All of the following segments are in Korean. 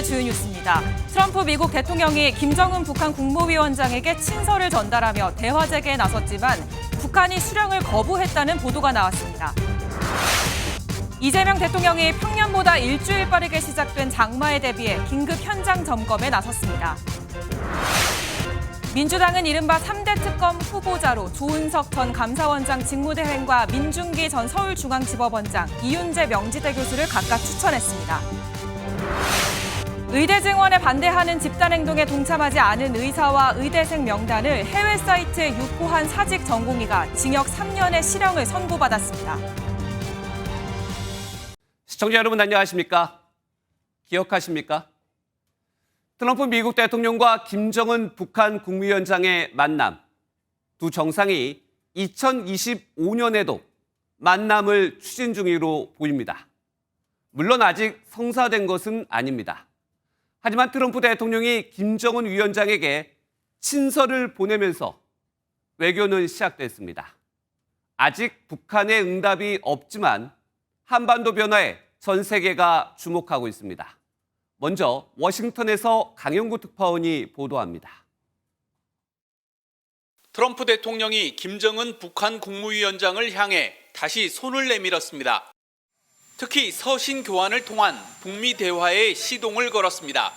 오늘의 주요 뉴스입니다. 트럼프 미국 대통령이 김정은 북한 국무위원장에게 친서를 전달하며 대화 재개에 나섰지만 북한이 수령을 거부했다는 보도가 나왔습니다. 이재명 대통령이 평년보다 일주일 빠르게 시작된 장마에 대비해 긴급 현장 점검에 나섰습니다. 민주당은 이른바 3대 특검 후보자로 조은석 전 감사원장 직무대행과 민중기 전 서울중앙지법원장, 이윤재 명지대 교수를 각각 추천했습니다. 의대 증원에 반대하는 집단행동에 동참하지 않은 의사와 의대생 명단을 해외 사이트에 유포한 사직 전공의가 징역 3년의 실형을 선고받았습니다. 시청자 여러분 안녕하십니까? 기억하십니까? 트럼프 미국 대통령과 김정은 북한 국무위원장의 만남. 두 정상이 2025년에도 만남을 추진 중으로 보입니다. 물론 아직 성사된 것은 아닙니다. 하지만 트럼프 대통령이 김정은 위원장에게 친서를 보내면서 외교는 시작됐습니다. 아직 북한의 응답이 없지만 한반도 변화에 전 세계가 주목하고 있습니다. 먼저 워싱턴에서 강영구 특파원이 보도합니다. 트럼프 대통령이 김정은 북한 국무위원장을 향해 다시 손을 내밀었습니다. 특히 서신 교환을 통한 북미 대화에 시동을 걸었습니다.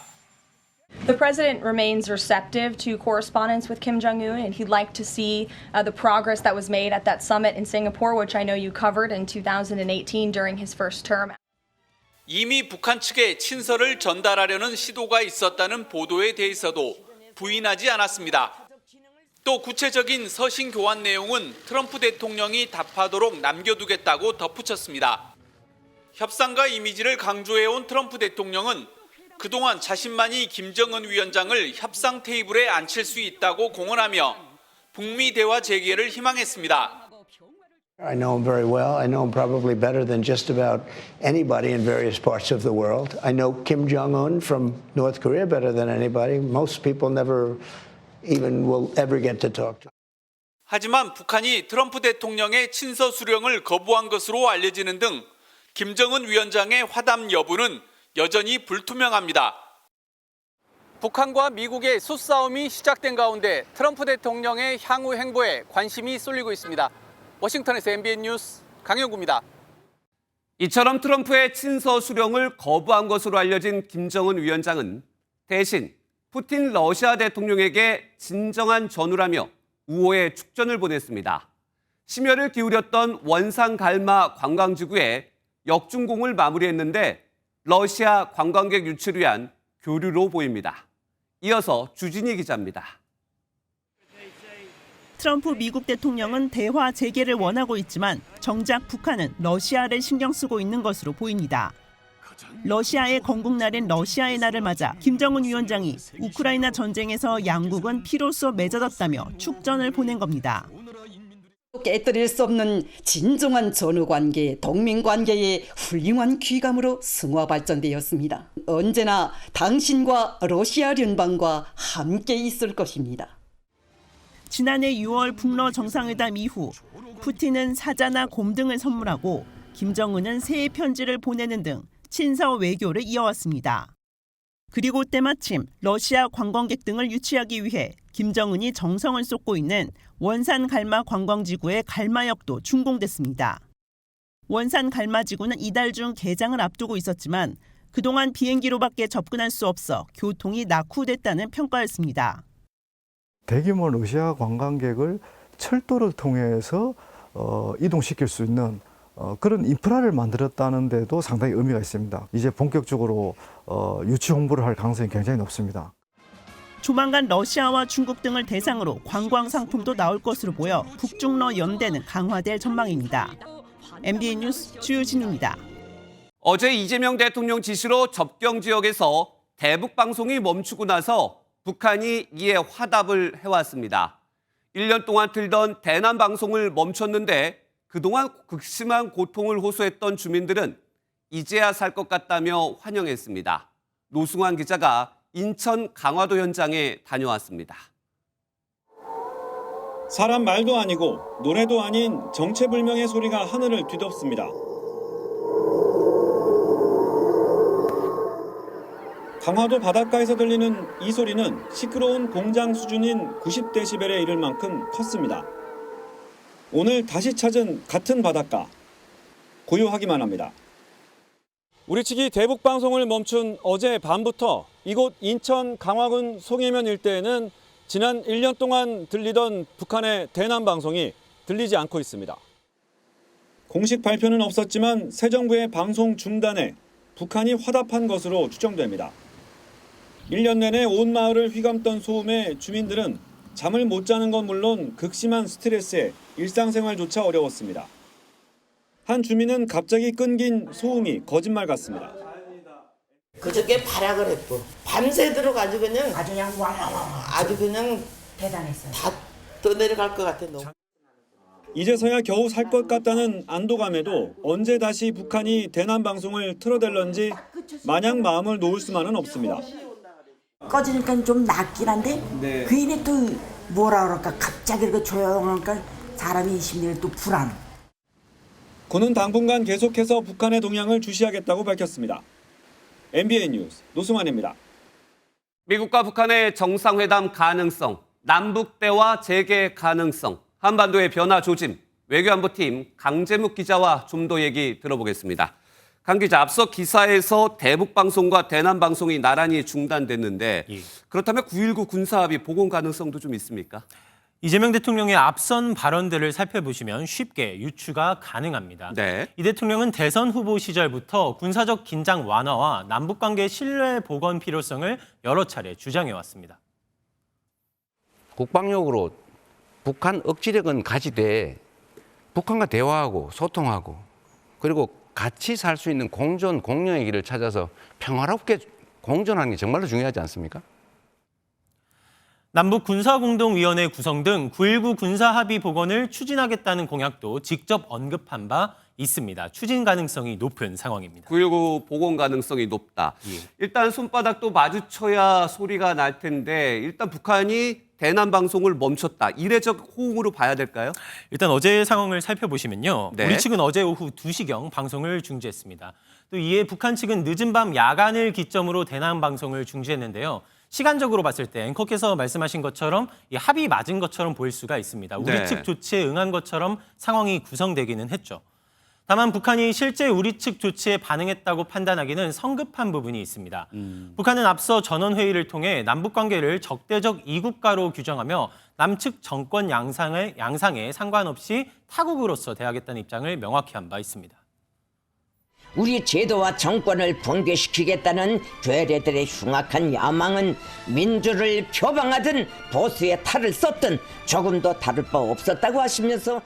The president remains receptive to correspondence with Kim Jong-un, and he'd like to see the progress that was made at that summit in Singapore, which I know you covered in 2018 during his first term. 이미 북한 측에 친서를 전달하려는 시도가 있었다는 보도에 대해서도 부인하지 않았습니다. 또 구체적인 서신 교환 내용은 트럼프 대통령이 답하도록 남겨두겠다고 덧붙였습니다. 협상과 이미지를 강조해온 트럼프 대통령은 그동안 자신만이 김정은 위원장을 협상 테이블에 앉힐 수 있다고 공언하며 북미 대화 재개를 희망했습니다. I know him very well. I know him probably better than just about anybody in various parts of the world. I know Kim Jong-un from North Korea better than anybody. Most people never even will ever get to talk to. 하지만 북한이 트럼프 대통령의 친서 수령을 거부한 것으로 알려지는 등 김정은 위원장의 화답 여부는 여전히 불투명합니다. 북한과 미국의 수싸움이 시작된 가운데 트럼프 대통령의 향후 행보에 관심이 쏠리고 있습니다. 워싱턴에서 MBN 뉴스 강영구입니다. 이처럼 트럼프의 친서 수령을 거부한 것으로 알려진 김정은 위원장은 대신 푸틴 러시아 대통령에게 진정한 전우라며 우호의 축전을 보냈습니다. 심혈을 기울였던 원산 갈마 관광지구에 역중공을 마무리했는데 러시아 관광객 유치를 위한 교류로 보입니다. 이어서 주진희 기자입니다. 트럼프 미국 대통령은 대화 재개를 원하고 있지만 정작 북한은 러시아를 신경 쓰고 있는 것으로 보입니다. 러시아의 건국날인 러시아의 날을 맞아 김정은 위원장이 우크라이나 전쟁에서 양국은 피로써 맺어졌다며 축전을 보낸 겁니다. 깨뜨릴 수 없는 진정한 전후관계, 동맹관계의 훌륭한 귀감으로 승화 발전되었습니다. 언제나 당신과 러시아聯邦과 함께 있을 것입니다. 지난해 6월 북러 정상회담 이후 푸틴은 사자나 곰 등을 선물하고 김정은은 새해 편지를 보내는 등 친서 외교를 이어왔습니다. 그리고 때마침 러시아 관광객 등을 유치하기 위해 김정은이 정성을 쏟고 있는 원산 갈마 관광지구의 갈마역도 준공됐습니다. 원산 갈마지구는 이달 중 개장을 앞두고 있었지만 그동안 비행기로밖에 접근할 수 없어 교통이 낙후됐다는 평가였습니다. 대규모 러시아 관광객을 철도를 통해서 이동시킬 수 있는 그런 인프라를 만들었다는 데도 상당히 의미가 있습니다. 이제 본격적으로 유치 홍보를 할 가능성이 굉장히 높습니다. 조만간 러시아와 중국 등을 대상으로 관광 상품도 나올 것으로 보여 북중러 연대는 강화될 전망입니다. MBN 뉴스 주유진입니다. 어제 이재명 대통령 지시로 접경 지역에서 대북 방송이 멈추고 나서 북한이 이에 화답을 해왔습니다. 1년 동안 틀던 대남 방송을 멈췄는데 그동안 극심한 고통을 호소했던 주민들은 이제야 살 것 같다며 환영했습니다. 노승환 기자가 인천 강화도 현장에 다녀왔습니다. 사람 말도 아니고 노래도 아닌 정체불명의 소리가 하늘을 뒤덮습니다. 강화도 바닷가에서 들리는 이 소리는 시끄러운 공장 수준인 90데시벨에 이를 만큼 컸습니다. 오늘 다시 찾은 같은 바닷가, 고요하기만 합니다. 우리 측이 대북 방송을 멈춘 어제 밤부터 이곳 인천 강화군 송해면 일대에는 지난 1년 동안 들리던 북한의 대남 방송이 들리지 않고 있습니다. 공식 발표는 없었지만 새 정부의 방송 중단에 북한이 화답한 것으로 추정됩니다. 1년 내내 온 마을을 휘감던 소음에 주민들은 잠을 못 자는 건 물론 극심한 스트레스에 일상생활조차 어려웠습니다. 한 주민은 갑자기 끊긴 소음이 거짓말 같습니다. 그저께 발악을 했고 밤새 들어가지고 그냥 아주 그냥 왕왕왕 아주 그냥 대단했어요. 다 떠내려갈 것 같아. 너무. 이제서야 겨우 살 것 같다는 안도감에도 언제 다시 북한이 대남 방송을 틀어댈런지 마냥 마음을 놓을 수만은 없습니다. 꺼지니까 좀 낫긴 한데 괜히 또 뭐라 그럴까 갑자기 이렇게 조용하니까 사람이 심리를 또 불안. 군은 당분간 계속해서 북한의 동향을 주시하겠다고 밝혔습니다. MBN 뉴스 노승환입니다. 미국과 북한의 정상회담 가능성, 남북 대화 재개 가능성, 한반도의 변화 조짐, 외교안보팀 강재묵 기자와 좀 더 얘기 들어보겠습니다. 강 기자, 앞서 기사에서 대북 방송과 대남 방송이 나란히 중단됐는데 그렇다면 9.19 군사합의 복원 가능성도 좀 있습니까? 이재명 대통령의 앞선 발언들을 살펴보시면 쉽게 유추가 가능합니다. 네. 이 대통령은 대선 후보 시절부터 군사적 긴장 완화와 남북관계 신뢰 복원 필요성을 여러 차례 주장해왔습니다. 국방력으로 북한 억지력은 가지되 북한과 대화하고 소통하고 그리고 같이 살 수 있는 공존, 공존의 길을 찾아서 평화롭게 공존하는 게 정말로 중요하지 않습니까? 남북 군사공동위원회 구성 등 9.19 군사합의 복원을 추진하겠다는 공약도 직접 언급한 바 있습니다. 추진 가능성이 높은 상황입니다. 9.19 복원 가능성이 높다. 일단 손바닥도 마주쳐야 소리가 날 텐데 일단 북한이 대남 방송을 멈췄다. 이례적 호응으로 봐야 될까요? 일단 어제의 상황을 살펴보시면요. 네. 우리 측은 어제 오후 2시경 방송을 중지했습니다. 또 이에 북한 측은 늦은 밤 야간을 기점으로 대남 방송을 중지했는데요. 시간적으로 봤을 때 앵커께서 말씀하신 것처럼 이 합의 맞은 것처럼 보일 수가 있습니다. 우리 네. 측 조치에 응한 것처럼 상황이 구성되기는 했죠. 다만 북한이 실제 우리 측 조치에 반응했다고 판단하기는 성급한 부분이 있습니다. 북한은 앞서 전원회의를 통해 남북관계를 적대적 이국가로 규정하며 남측 정권 양상에 상관없이 타국으로서 대하겠다는 입장을 명확히 한 바 있습니다. 우리 제도와 정권을 붕괴시키겠다는 괴뢰들의 흉악한 야망은 민주를 표방하든 보수의 탈을 썼든 조금도 다를 바 없었다고 하시면서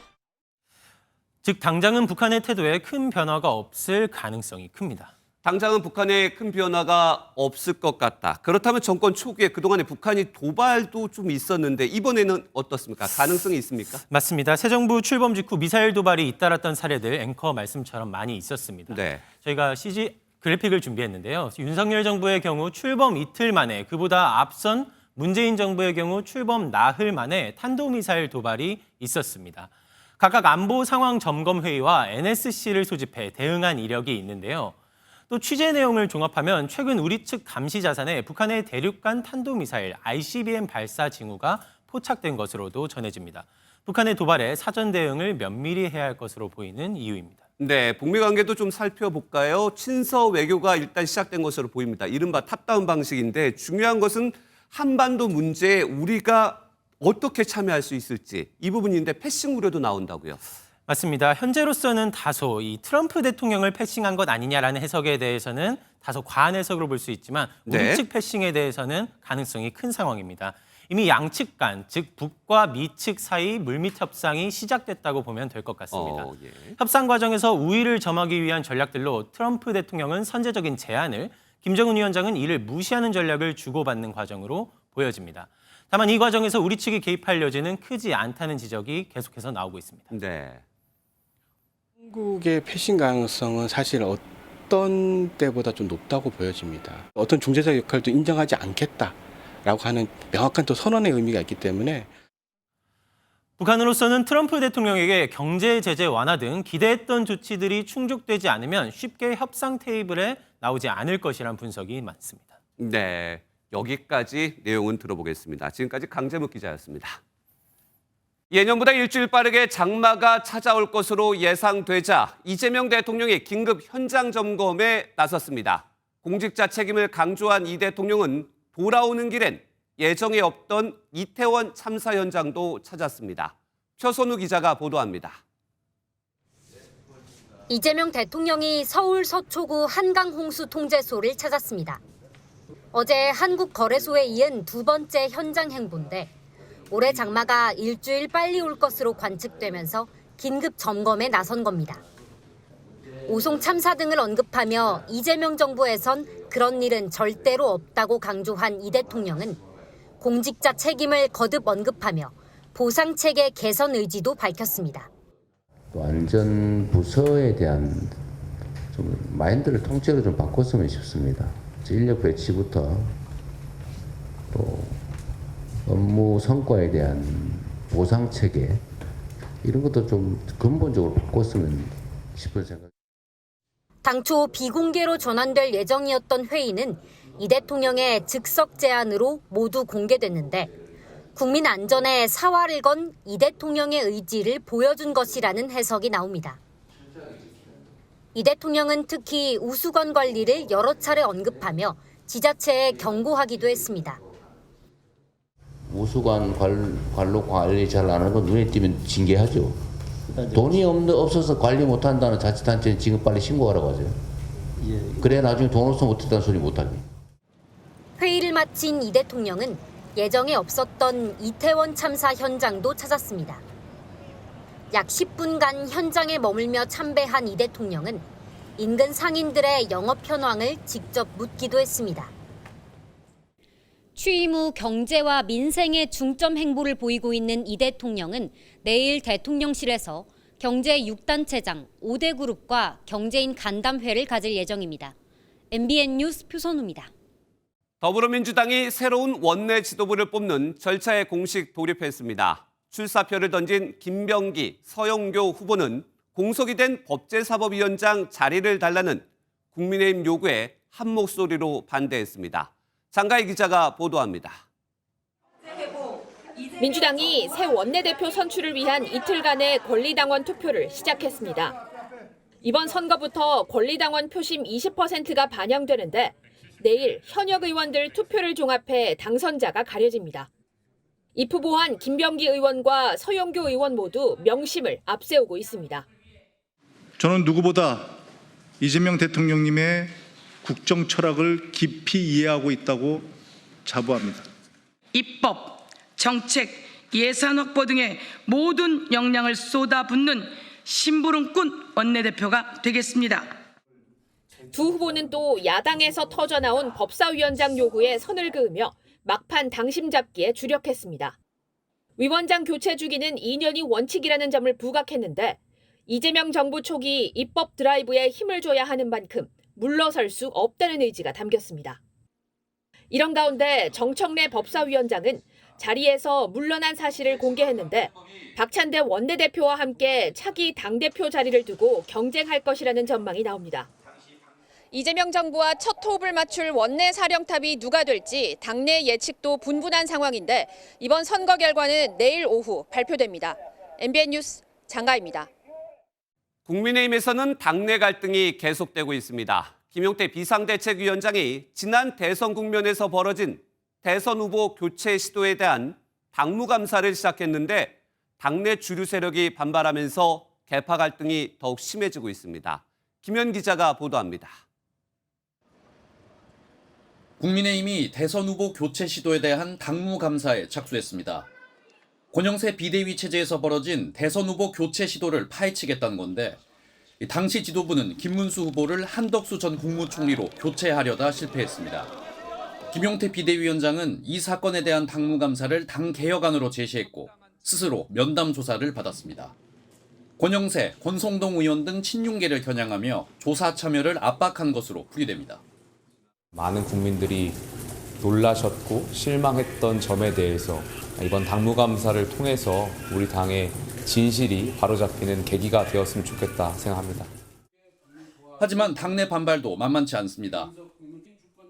즉 당장은 북한의 태도에 큰 변화가 없을 가능성이 큽니다. 당장은 북한에 큰 변화가 없을 것 같다. 그렇다면 정권 초기에 그동안에 북한이 도발도 좀 있었는데 이번에는 어떻습니까? 가능성이 있습니까? 맞습니다. 새 정부 출범 직후 미사일 도발이 잇따랐던 사례들 앵커 말씀처럼 많이 있었습니다. 네. 저희가 CG 그래픽을 준비했는데요. 윤석열 정부의 경우 출범 이틀 만에 그보다 앞선 문재인 정부의 경우 출범 나흘 만에 탄도미사일 도발이 있었습니다. 각각 안보 상황 점검 회의와 NSC를 소집해 대응한 이력이 있는데요. 또 취재 내용을 종합하면 최근 우리 측 감시 자산에 북한의 대륙간 탄도미사일 ICBM 발사 징후가 포착된 것으로도 전해집니다. 북한의 도발에 사전 대응을 면밀히 해야 할 것으로 보이는 이유입니다. 네, 북미 관계도 좀 살펴볼까요? 친서 외교가 일단 시작된 것으로 보입니다. 이른바 탑다운 방식인데 중요한 것은 한반도 문제에 우리가 어떻게 참여할 수 있을지 이 부분인데 패싱 우려도 나온다고요. 맞습니다. 현재로서는 다소 이 트럼프 대통령을 패싱한 것 아니냐라는 해석에 대해서는 다소 과한 해석으로 볼 수 있지만 우리 네. 측 패싱에 대해서는 가능성이 큰 상황입니다. 이미 양측 간, 즉 북과 미 측 사이 물밑 협상이 시작됐다고 보면 될 것 같습니다. 예. 협상 과정에서 우위를 점하기 위한 전략들로 트럼프 대통령은 선제적인 제안을, 김정은 위원장은 이를 무시하는 전략을 주고받는 과정으로 보여집니다. 다만 이 과정에서 우리 측이 개입할 여지는 크지 않다는 지적이 계속해서 나오고 있습니다. 네. 한국의 패싱 가능성은 사실 어떤 때보다 좀 높다고 보여집니다. 어떤 중재자 역할도 인정하지 않겠다라고 하는 명확한 또 선언의 의미가 있기 때문에 북한으로서는 트럼프 대통령에게 경제 제재 완화 등 기대했던 조치들이 충족되지 않으면 쉽게 협상 테이블에 나오지 않을 것이란 분석이 많습니다. 네, 여기까지 내용은 들어보겠습니다. 지금까지 강재묵 기자였습니다. 예년보다 일주일 빠르게 장마가 찾아올 것으로 예상되자 이재명 대통령이 긴급 현장 점검에 나섰습니다. 공직자 책임을 강조한 이 대통령은 돌아오는 길엔 예정에 없던 이태원 참사 현장도 찾았습니다. 표선우 기자가 보도합니다. 이재명 대통령이 서울 서초구 한강 홍수 통제소를 찾았습니다. 어제 한국거래소에 이은 두 번째 현장 행보인데 올해 장마가 일주일 빨리 올 것으로 관측되면서 긴급 점검에 나선 겁니다. 오송 참사 등을 언급하며 이재명 정부에선 그런 일은 절대로 없다고 강조한 이 대통령은 공직자 책임을 거듭 언급하며 보상체계 개선 의지도 밝혔습니다. 또 안전부서에 대한 좀 마인드를 통째로 좀 바꿨으면 싶습니다. 인력 배치부터 또 업무 성과에 대한 보상체계 이런 것도 좀 근본적으로 바꿨으면 싶은 생각. 당초 비공개로 전환될 예정이었던 회의는 이 대통령의 즉석 제안으로 모두 공개됐는데 국민 안전에 사활을 건 이 대통령의 의지를 보여준 것이라는 해석이 나옵니다. 이 대통령은 특히 우수관 관리를 여러 차례 언급하며 지자체에 경고하기도 했습니다. 우수관 관로 관리 잘 안 하는 건 눈에 띄면 징계하죠. 돈이 없어서 관리 못한다는 자치단체는 지금 빨리 신고하라고 하세요. 그래야 나중에 돈 없어 못했다는 소리 못하게. 회의를 마친 이 대통령은 예정에 없었던 이태원 참사 현장도 찾았습니다. 약 10분간 현장에 머물며 참배한 이 대통령은 인근 상인들의 영업 현황을 직접 묻기도 했습니다. 취임 후 경제와 민생에 중점 행보를 보이고 있는 이 대통령은 내일 대통령실에서 경제 6단체장 5대 그룹과 경제인 간담회를 가질 예정입니다. MBN 뉴스 표선우입니다. 더불어민주당이 새로운 원내 지도부를 뽑는 절차에 공식 돌입했습니다. 출사표를 던진 김병기, 서영교 후보는 공석이 된 법제사법위원장 자리를 달라는 국민의힘 요구에 한 목소리로 반대했습니다. 장가희 기자가 보도합니다. 민주당이 새 원내대표 선출을 위한 이틀간의 권리당원 투표를 시작했습니다. 이번 선거부터 권리당원 표심 20%가 반영되는데 내일 현역 의원들 투표를 종합해 당선자가 가려집니다. 입후보한 김병기 의원과 서영교 의원 모두 명심을 앞세우고 있습니다. 저는 누구보다 이재명 대통령님의 국정 철학을 깊이 이해하고 있다고 자부합니다. 입법, 정책, 예산 확보 등의 모든 역량을 쏟아붓는 심부름꾼 원내대표가 되겠습니다. 두 후보는 또 야당에서 터져나온 법사위원장 요구에 선을 그으며 막판 당심 잡기에 주력했습니다. 위원장 교체 주기는 2년이 원칙이라는 점을 부각했는데 이재명 정부 초기 입법 드라이브에 힘을 줘야 하는 만큼 물러설 수 없다는 의지가 담겼습니다. 이런 가운데 정청래 법사위원장은 자리에서 물러난 사실을 공개했는데 박찬대 원내대표와 함께 차기 당대표 자리를 두고 경쟁할 것이라는 전망이 나옵니다. 이재명 정부와 첫 호흡을 맞출 원내 사령탑이 누가 될지 당내 예측도 분분한 상황인데 이번 선거 결과는 내일 오후 발표됩니다. MBN 뉴스 장가입니다. 국민의힘에서는 당내 갈등이 계속되고 있습니다. 김용태 비상대책위원장이 지난 대선 국면에서 벌어진 대선 후보 교체 시도에 대한 당무감사를 시작했는데 당내 주류 세력이 반발하면서 계파 갈등이 더욱 심해지고 있습니다. 김현 기자가 보도합니다. 국민의힘이 대선 후보 교체 시도에 대한 당무감사에 착수했습니다. 권영세 비대위 체제에서 벌어진 대선 후보 교체 시도를 파헤치겠다는 건데 당시 지도부는 김문수 후보를 한덕수 전 국무총리로 교체하려다 실패했습니다. 김용태 비대위원장은 이 사건에 대한 당무감사를 당 개혁안으로 제시했고 스스로 면담 조사를 받았습니다. 권영세, 권성동 의원 등 친윤계를 겨냥하며 조사 참여를 압박한 것으로 풀이됩니다. 많은 국민들이 놀라셨고 실망했던 점에 대해서 이번 당무감사를 통해서 우리 당의 진실이 바로잡히는 계기가 되었으면 좋겠다 생각합니다. 하지만 당내 반발도 만만치 않습니다.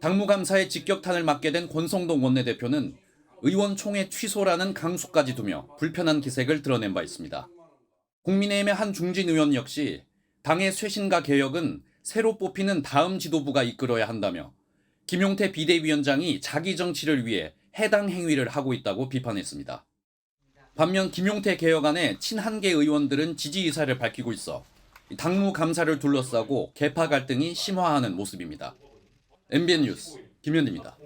당무감사의 직격탄을 맞게 된 권성동 원내대표는 의원총회 취소라는 강수까지 두며 불편한 기색을 드러낸 바 있습니다. 국민의힘의 한 중진 의원 역시 당의 쇄신과 개혁은 새로 뽑히는 다음 지도부가 이끌어야 한다며 김용태 비대위원장이 자기 정치를 위해 해당 행위를 하고 있다고 비판했습니다. 반면 김용태 개혁안에 친한계 의원들은 지지 의사를 밝히고 있어 당무 감사를 둘러싸고 계파 갈등이 심화하는 모습입니다. MBN 뉴스 김현입니다.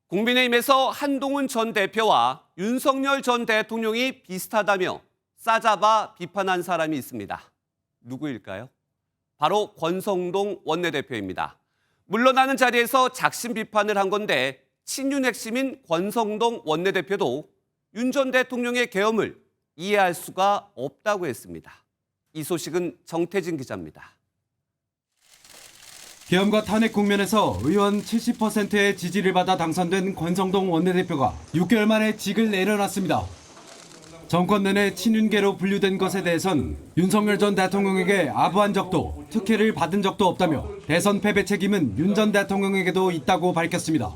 국민의힘에서 한동훈 전 대표와 윤석열 전 대통령이 비슷하다며 싸잡아 비판한 사람이 있습니다. 누구일까요? 바로 권성동 원내대표입니다. 물러나는 자리에서 작심 비판을 한 건데 친윤 핵심인 권성동 원내대표도 윤 전 대통령의 계엄을 이해할 수가 없다고 했습니다. 이 소식은 정태진 기자입니다. 계엄과 탄핵 국면에서 의원 70%의 지지를 받아 당선된 권성동 원내대표가 6개월 만에 직을 내려놨습니다. 정권 내내 친윤계로 분류된 것에 대해선 윤석열 전 대통령에게 아부한 적도 특혜를 받은 적도 없다며 대선 패배 책임은 윤 전 대통령에게도 있다고 밝혔습니다.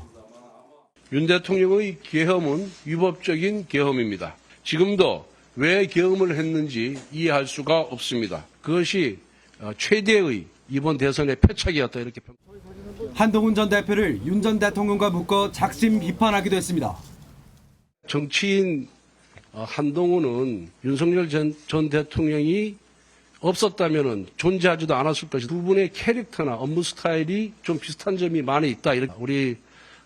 윤 대통령의 계엄은 위법적인 계엄입니다. 지금도 왜 계엄을 했는지 이해할 수가 없습니다. 그것이 최대의 이번 대선의 패착이었다 이렇게 평가합니다. 한동훈 전 대표를 윤 전 대통령과 묶어 작심 비판하기도 했습니다. 정치인 한동훈은 윤석열 전 대통령이 없었다면 존재하지도 않았을 것이다. 두 분의 캐릭터나 업무 스타일이 좀 비슷한 점이 많이 있다. 이렇게 우리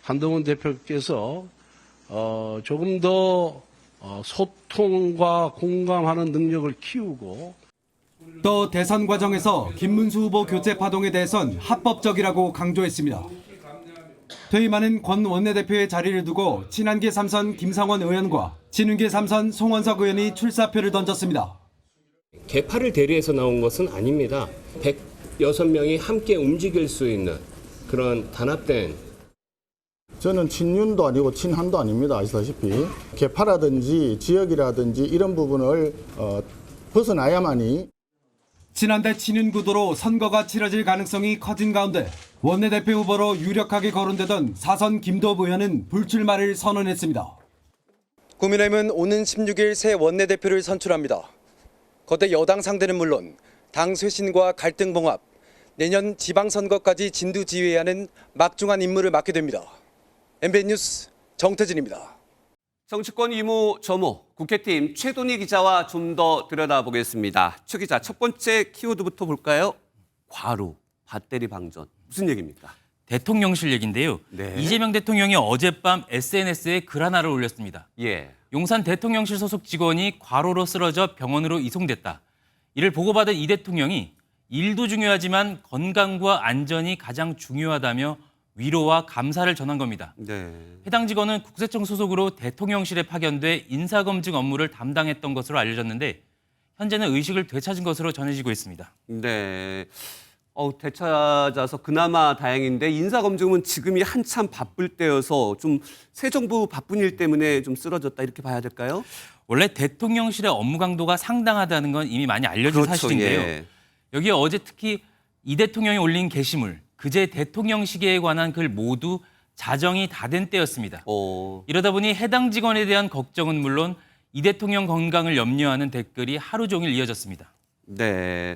한동훈 대표께서 조금 더 소통과 공감하는 능력을 키우고 또 대선 과정에서 김문수 후보 교체 파동에 대해선 합법적이라고 강조했습니다. 퇴임하는 권 원내대표의 자리를 두고 친한계 3선 김상원 의원과 친윤계 3선 송원석 의원이 출사표를 던졌습니다. 개파를 대리해서 나온 것은 아닙니다. 106명이 함께 움직일 수 있는 그런 단합된 저는 친윤도 아니고 친한도 아닙니다. 아시다시피 개파라든지 지역이라든지 이런 부분을 벗어나야만이 친한대 친윤 구도로 선거가 치러질 가능성이 커진 가운데 원내대표 후보로 유력하게 거론되던 4선 김도읍 의원은 불출마를 선언했습니다. 국민의힘은 오는 16일 새 원내대표를 선출합니다. 거대 여당 상대는 물론 당 쇄신과 갈등 봉합, 내년 지방선거까지 진두지휘해야 하는 막중한 임무를 맡게 됩니다. MBN 뉴스 정태진입니다. 정치권 이모 저모 국회팀 최돈희 기자와 좀 더 들여다보겠습니다. 최 기자, 첫 번째 키워드부터 볼까요? 과로, 배터리 방전. 무슨 얘기입니까? 대통령실 얘기인데요. 네. 이재명 대통령이 어젯밤 SNS에 글 하나를 올렸습니다. 예. 용산 대통령실 소속 직원이 과로로 쓰러져 병원으로 이송됐다. 이를 보고받은 이 대통령이 일도 중요하지만 건강과 안전이 가장 중요하다며 위로와 감사를 전한 겁니다. 네. 해당 직원은 국세청 소속으로 대통령실에 파견돼 인사검증 업무를 담당했던 것으로 알려졌는데 현재는 의식을 되찾은 것으로 전해지고 있습니다. 네. 되찾아서 그나마 다행인데 인사검증은 지금이 한참 바쁠 때여서 좀 새 정부 바쁜 일 때문에 좀 쓰러졌다 이렇게 봐야 될까요? 원래 대통령실의 업무 강도가 상당하다는 건 이미 많이 알려진 그렇죠, 사실인데요. 예. 여기에 어제 특히 이 대통령이 올린 게시물, 그제 대통령 시계에 관한 글 모두 자정이 다 된 때였습니다. 이러다 보니 해당 직원에 대한 걱정은 물론 이 대통령 건강을 염려하는 댓글이 하루 종일 이어졌습니다. 네.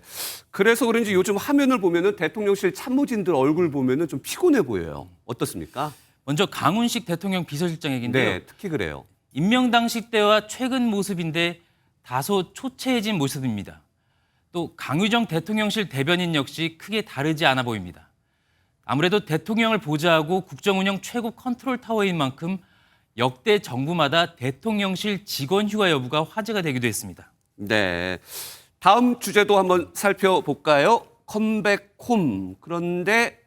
그래서 그런지 요즘 화면을 보면은 대통령실 참모진들 얼굴 보면은 좀 피곤해 보여요. 어떻습니까? 먼저 강훈식 대통령 비서실장 얘기인데요. 네, 특히 그래요. 임명 당시 때와 최근 모습인데 다소 초췌해진 모습입니다. 또 강유정 대통령실 대변인 역시 크게 다르지 않아 보입니다. 아무래도 대통령을 보좌하고 국정운영 최고 컨트롤 타워인 만큼 역대 정부마다 대통령실 직원 휴가 여부가 화제가 되기도 했습니다. 네. 다음 주제도 한번 살펴볼까요? 컴백홈. 그런데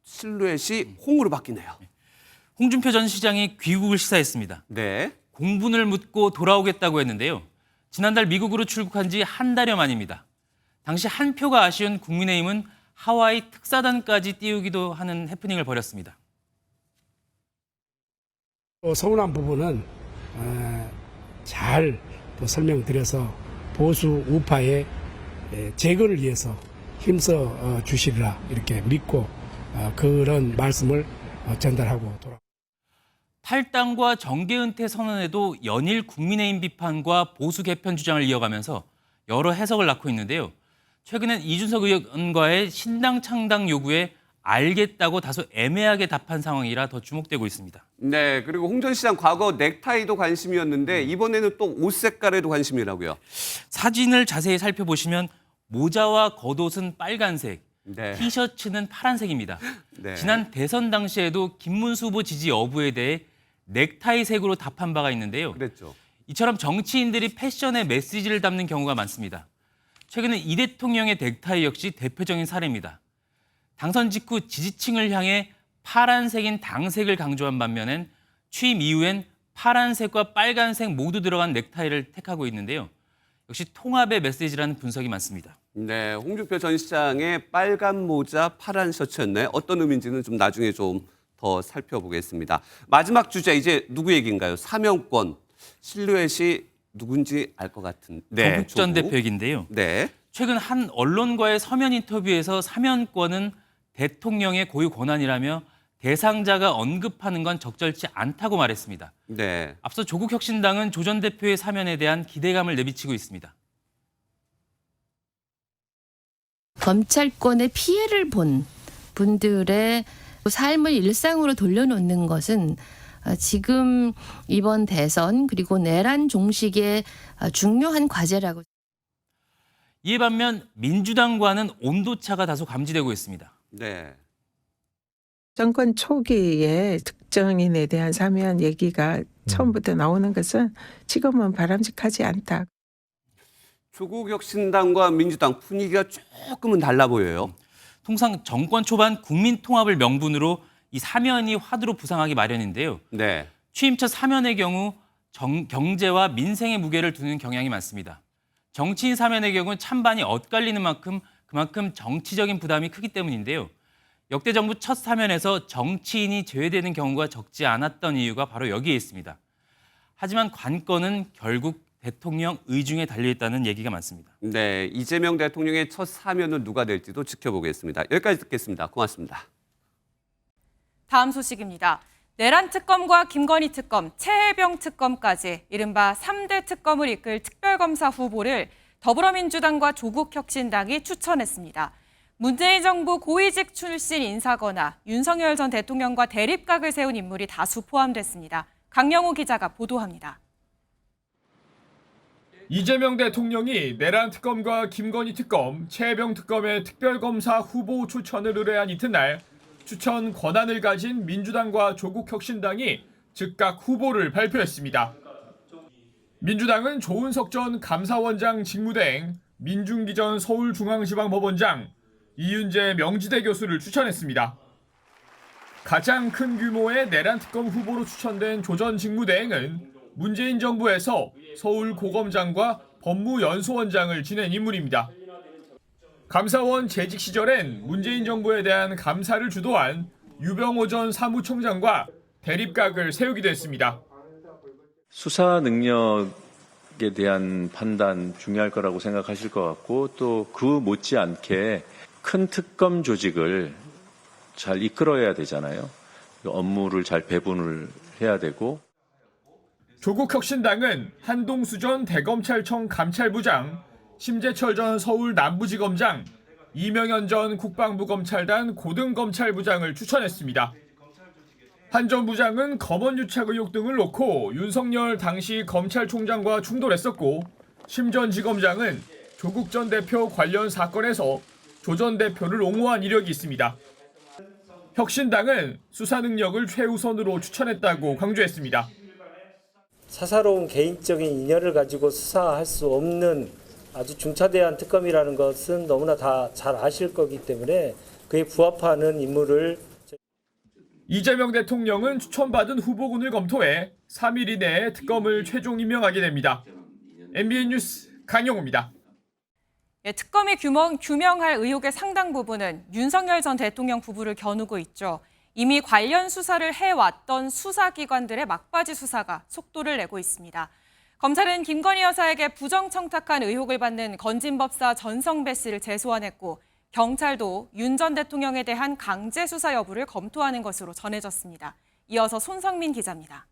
실루엣이 홍으로 바뀌네요. 홍준표 전 시장이 귀국을 시사했습니다. 네. 공분을 묻고 돌아오겠다고 했는데요. 지난달 미국으로 출국한 지 한 달여 만입니다. 당시 한 표가 아쉬운 국민의힘은 하와이 특사단까지 띄우기도 하는 해프닝을 벌였습니다. 서운한 부분은 잘 설명드려서 보수 우파의 제거를 위해서 힘써 주시리라 이렇게 믿고 그런 말씀을 전달하고 돌아. 탈당과 정계 은퇴 선언에도 연일 국민의힘 비판과 보수 개편 주장을 이어가면서 여러 해석을 낳고 있는데요. 최근엔 이준석 의원과의 신당 창당 요구에 알겠다고 다소 애매하게 답한 상황이라 더 주목되고 있습니다. 네, 그리고 홍 전 시장 과거 넥타이도 관심이었는데 이번에는 또 옷 색깔에도 관심이라고요. 사진을 자세히 살펴보시면 모자와 겉옷은 빨간색, 네. 티셔츠는 파란색입니다. 네. 지난 대선 당시에도 김문수 후보 지지 여부에 대해 넥타이색으로 답한 바가 있는데요. 그랬죠. 이처럼 정치인들이 패션에 메시지를 담는 경우가 많습니다. 최근에 이 대통령의 넥타이 역시 대표적인 사례입니다. 당선 직후 지지층을 향해 파란색인 당색을 강조한 반면엔 취임 이후엔 파란색과 빨간색 모두 들어간 넥타이를 택하고 있는데요. 역시 통합의 메시지라는 분석이 많습니다. 네, 홍준표 전 시장의 빨간 모자, 파란 셔츠였나요? 어떤 의미인지는 좀 나중에 좀 더 살펴보겠습니다. 마지막 주제 이제 누구 얘기인가요? 사면권. 실루엣이 누군지 알 것 같은. 네, 조국 전 대표 얘기인데요. 네. 최근 한 언론과의 서면 인터뷰에서 사면권은 대통령의 고유 권한이라며 대상자가 언급하는 건 적절치 않다고 말했습니다. 네. 앞서 조국혁신당은 조 전 대표의 사면에 대한 기대감을 내비치고 있습니다. 검찰권의 피해를 본 분들의 삶을 일상으로 돌려놓는 것은 지금 이번 대선 그리고 내란 종식의 중요한 과제라고. 이에 반면 민주당과는 온도차가 다소 감지되고 있습니다. 네. 정권 초기에 특정인에 대한 사면 얘기가 처음부터 나오는 것은 지금은 바람직하지 않다. 조국 혁신당과 민주당 분위기가 조금은 달라 보여요. 통상 정권 초반 국민 통합을 명분으로 이 사면이 화두로 부상하기 마련인데요. 네. 취임 첫 사면의 경우 경제와 민생의 무게를 두는 경향이 많습니다. 정치인 사면의 경우 찬반이 엇갈리는 만큼 그만큼 정치적인 부담이 크기 때문인데요. 역대 정부 첫 사면에서 정치인이 제외되는 경우가 적지 않았던 이유가 바로 여기에 있습니다. 하지만 관건은 결국 대통령 의중에 달려있다는 얘기가 많습니다. 네, 이재명 대통령의 첫 사면은 누가 될지도 지켜보겠습니다. 여기까지 듣겠습니다. 고맙습니다. 다음 소식입니다. 내란 특검과 김건희 특검, 최혜병 특검까지 이른바 3대 특검을 이끌 특별검사 후보를 더불어민주당과 조국혁신당이 추천했습니다. 문재인 정부 고위직 출신 인사거나 윤석열 전 대통령과 대립각을 세운 인물이 다수 포함됐습니다. 강영호 기자가 보도합니다. 이재명 대통령이 내란 특검과 김건희 특검, 최혜병 특검의 특별검사 후보 추천을 의뢰한 이튿날 추천 권한을 가진 민주당과 조국혁신당이 즉각 후보를 발표했습니다. 민주당은 조은석 전 감사원장 직무대행, 민중기 전 서울중앙지방법원장, 이윤재 명지대 교수를 추천했습니다. 가장 큰 규모의 내란 특검 후보로 추천된 조 전 직무대행은 문재인 정부에서 서울고검장과 법무연수원장을 지낸 인물입니다. 감사원 재직 시절엔 문재인 정부에 대한 감사를 주도한 유병호 전 사무총장과 대립각을 세우기도 했습니다. 수사 능력에 대한 판단 중요할 거라고 생각하실 것 같고 또 그 못지않게 큰 특검 조직을 잘 이끌어야 되잖아요. 업무를 잘 배분을 해야 되고. 조국혁신당은 한동수 전 대검찰청 감찰부장, 심재철 전 서울 남부지검장, 이명현 전 국방부 검찰단 고등검찰부장을 추천했습니다. 한 전 부장은 검언 유착 의혹 등을 놓고 윤석열 당시 검찰총장과 충돌했었고, 심 전 지검장은 조국 전 대표 관련 사건에서 조 전 대표를 옹호한 이력이 있습니다. 혁신당은 수사 능력을 최우선으로 추천했다고 강조했습니다. 사사로운 개인적인 인연을 가지고 수사할 수 없는 아주 중차대한 특검이라는 것은 너무나 다 잘 아실 거기 때문에 그에 부합하는 인물을. 이재명 대통령은 추천받은 후보군을 검토해 3일 이내에 특검을 최종 임명하게 됩니다. MBN 뉴스 강영호입니다. 특검이 규명할 의혹의 상당 부분은 윤석열 전 대통령 부부를 겨누고 있죠. 이미 관련 수사를 해왔던 수사기관들의 막바지 수사가 속도를 내고 있습니다. 검찰은 김건희 여사에게 부정청탁한 의혹을 받는 건진법사 전성배 씨를 재소환했고 경찰도 윤 전 대통령에 대한 강제 수사 여부를 검토하는 것으로 전해졌습니다. 이어서 손성민 기자입니다.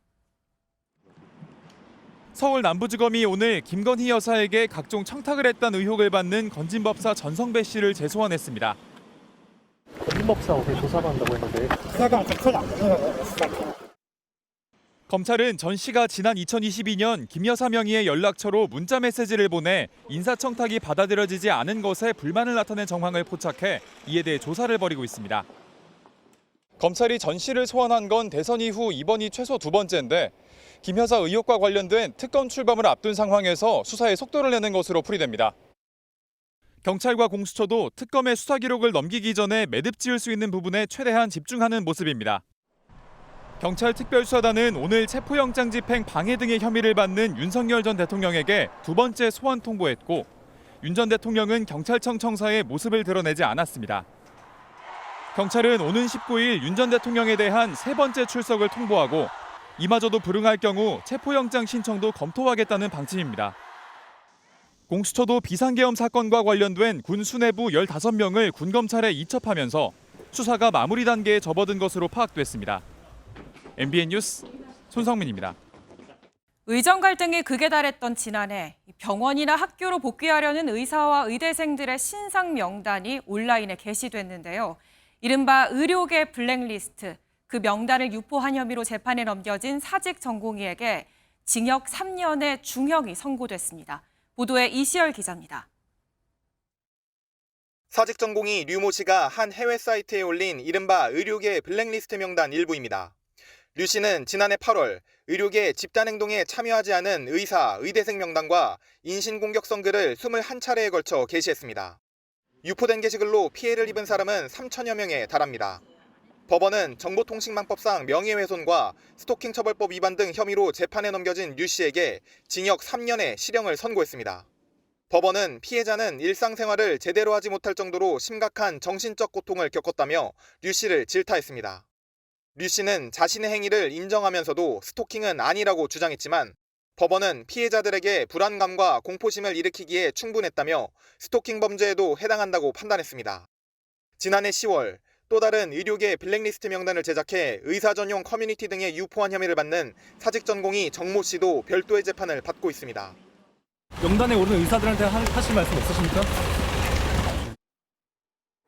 서울 남부지검이 오늘 김건희 여사에게 각종 청탁을 했다는 의혹을 받는 건진법사 전성배 씨를 재소환했습니다. 건진법사 어제 조사받는다고 했는데. 검찰은 전 씨가 지난 2022년 김 여사 명의의 연락처로 문자 메시지를 보내 인사청탁이 받아들여지지 않은 것에 불만을 나타낸 정황을 포착해 이에 대해 조사를 벌이고 있습니다. 검찰이 전 씨를 소환한 건 대선 이후 이번이 최소 두 번째인데 김 여사 의혹과 관련된 특검 출범을 앞둔 상황에서 수사에 속도를 내는 것으로 풀이됩니다. 경찰과 공수처도 특검의 수사 기록을 넘기기 전에 매듭 지을 수 있는 부분에 최대한 집중하는 모습입니다. 경찰 특별수사단은 오늘 체포영장 집행 방해 등의 혐의를 받는 윤석열 전 대통령에게 두 번째 소환 통보했고 윤 전 대통령은 경찰청 청사에 모습을 드러내지 않았습니다. 경찰은 오는 19일 윤 전 대통령에 대한 세 번째 출석을 통보하고 이마저도 불응할 경우 체포영장 신청도 검토하겠다는 방침입니다. 공수처도 비상계엄 사건과 관련된 군 수뇌부 15명을 군검찰에 이첩하면서 수사가 마무리 단계에 접어든 것으로 파악됐습니다. MBN 뉴스 손성민입니다. 의정 갈등이 극에 달했던 지난해 병원이나 학교로 복귀하려는 의사와 의대생들의 신상 명단이 온라인에 게시됐는데요. 이른바 의료계 블랙리스트, 그 명단을 유포한 혐의로 재판에 넘겨진 사직 전공의에게 징역 3년의 중형이 선고됐습니다. 보도에 이시열 기자입니다. 사직 전공의 류모 씨가 한 해외 사이트에 올린 이른바 의료계 블랙리스트 명단 일부입니다. 류 씨는 지난해 8월 의료계 집단행동에 참여하지 않은 의사, 의대생 명단과 인신공격성 글을 21차례에 걸쳐 게시했습니다. 유포된 게시글로 피해를 입은 사람은 3천여 명에 달합니다. 법원은 정보통신망법상 명예훼손과 스토킹 처벌법 위반 등 혐의로 재판에 넘겨진 류 씨에게 징역 3년의 실형을 선고했습니다. 법원은 피해자는 일상생활을 제대로 하지 못할 정도로 심각한 정신적 고통을 겪었다며 류 씨를 질타했습니다. 류 씨는 자신의 행위를 인정하면서도 스토킹은 아니라고 주장했지만 법원은 피해자들에게 불안감과 공포심을 일으키기에 충분했다며 스토킹 범죄에도 해당한다고 판단했습니다. 지난해 10월 또 다른 의료계 블랙리스트 명단을 제작해 의사 전용 커뮤니티 등에 유포한 혐의를 받는 사직 전공의 정모 씨도 별도의 재판을 받고 있습니다. 명단에 오른 의사들한테 하실 말씀 없으십니까?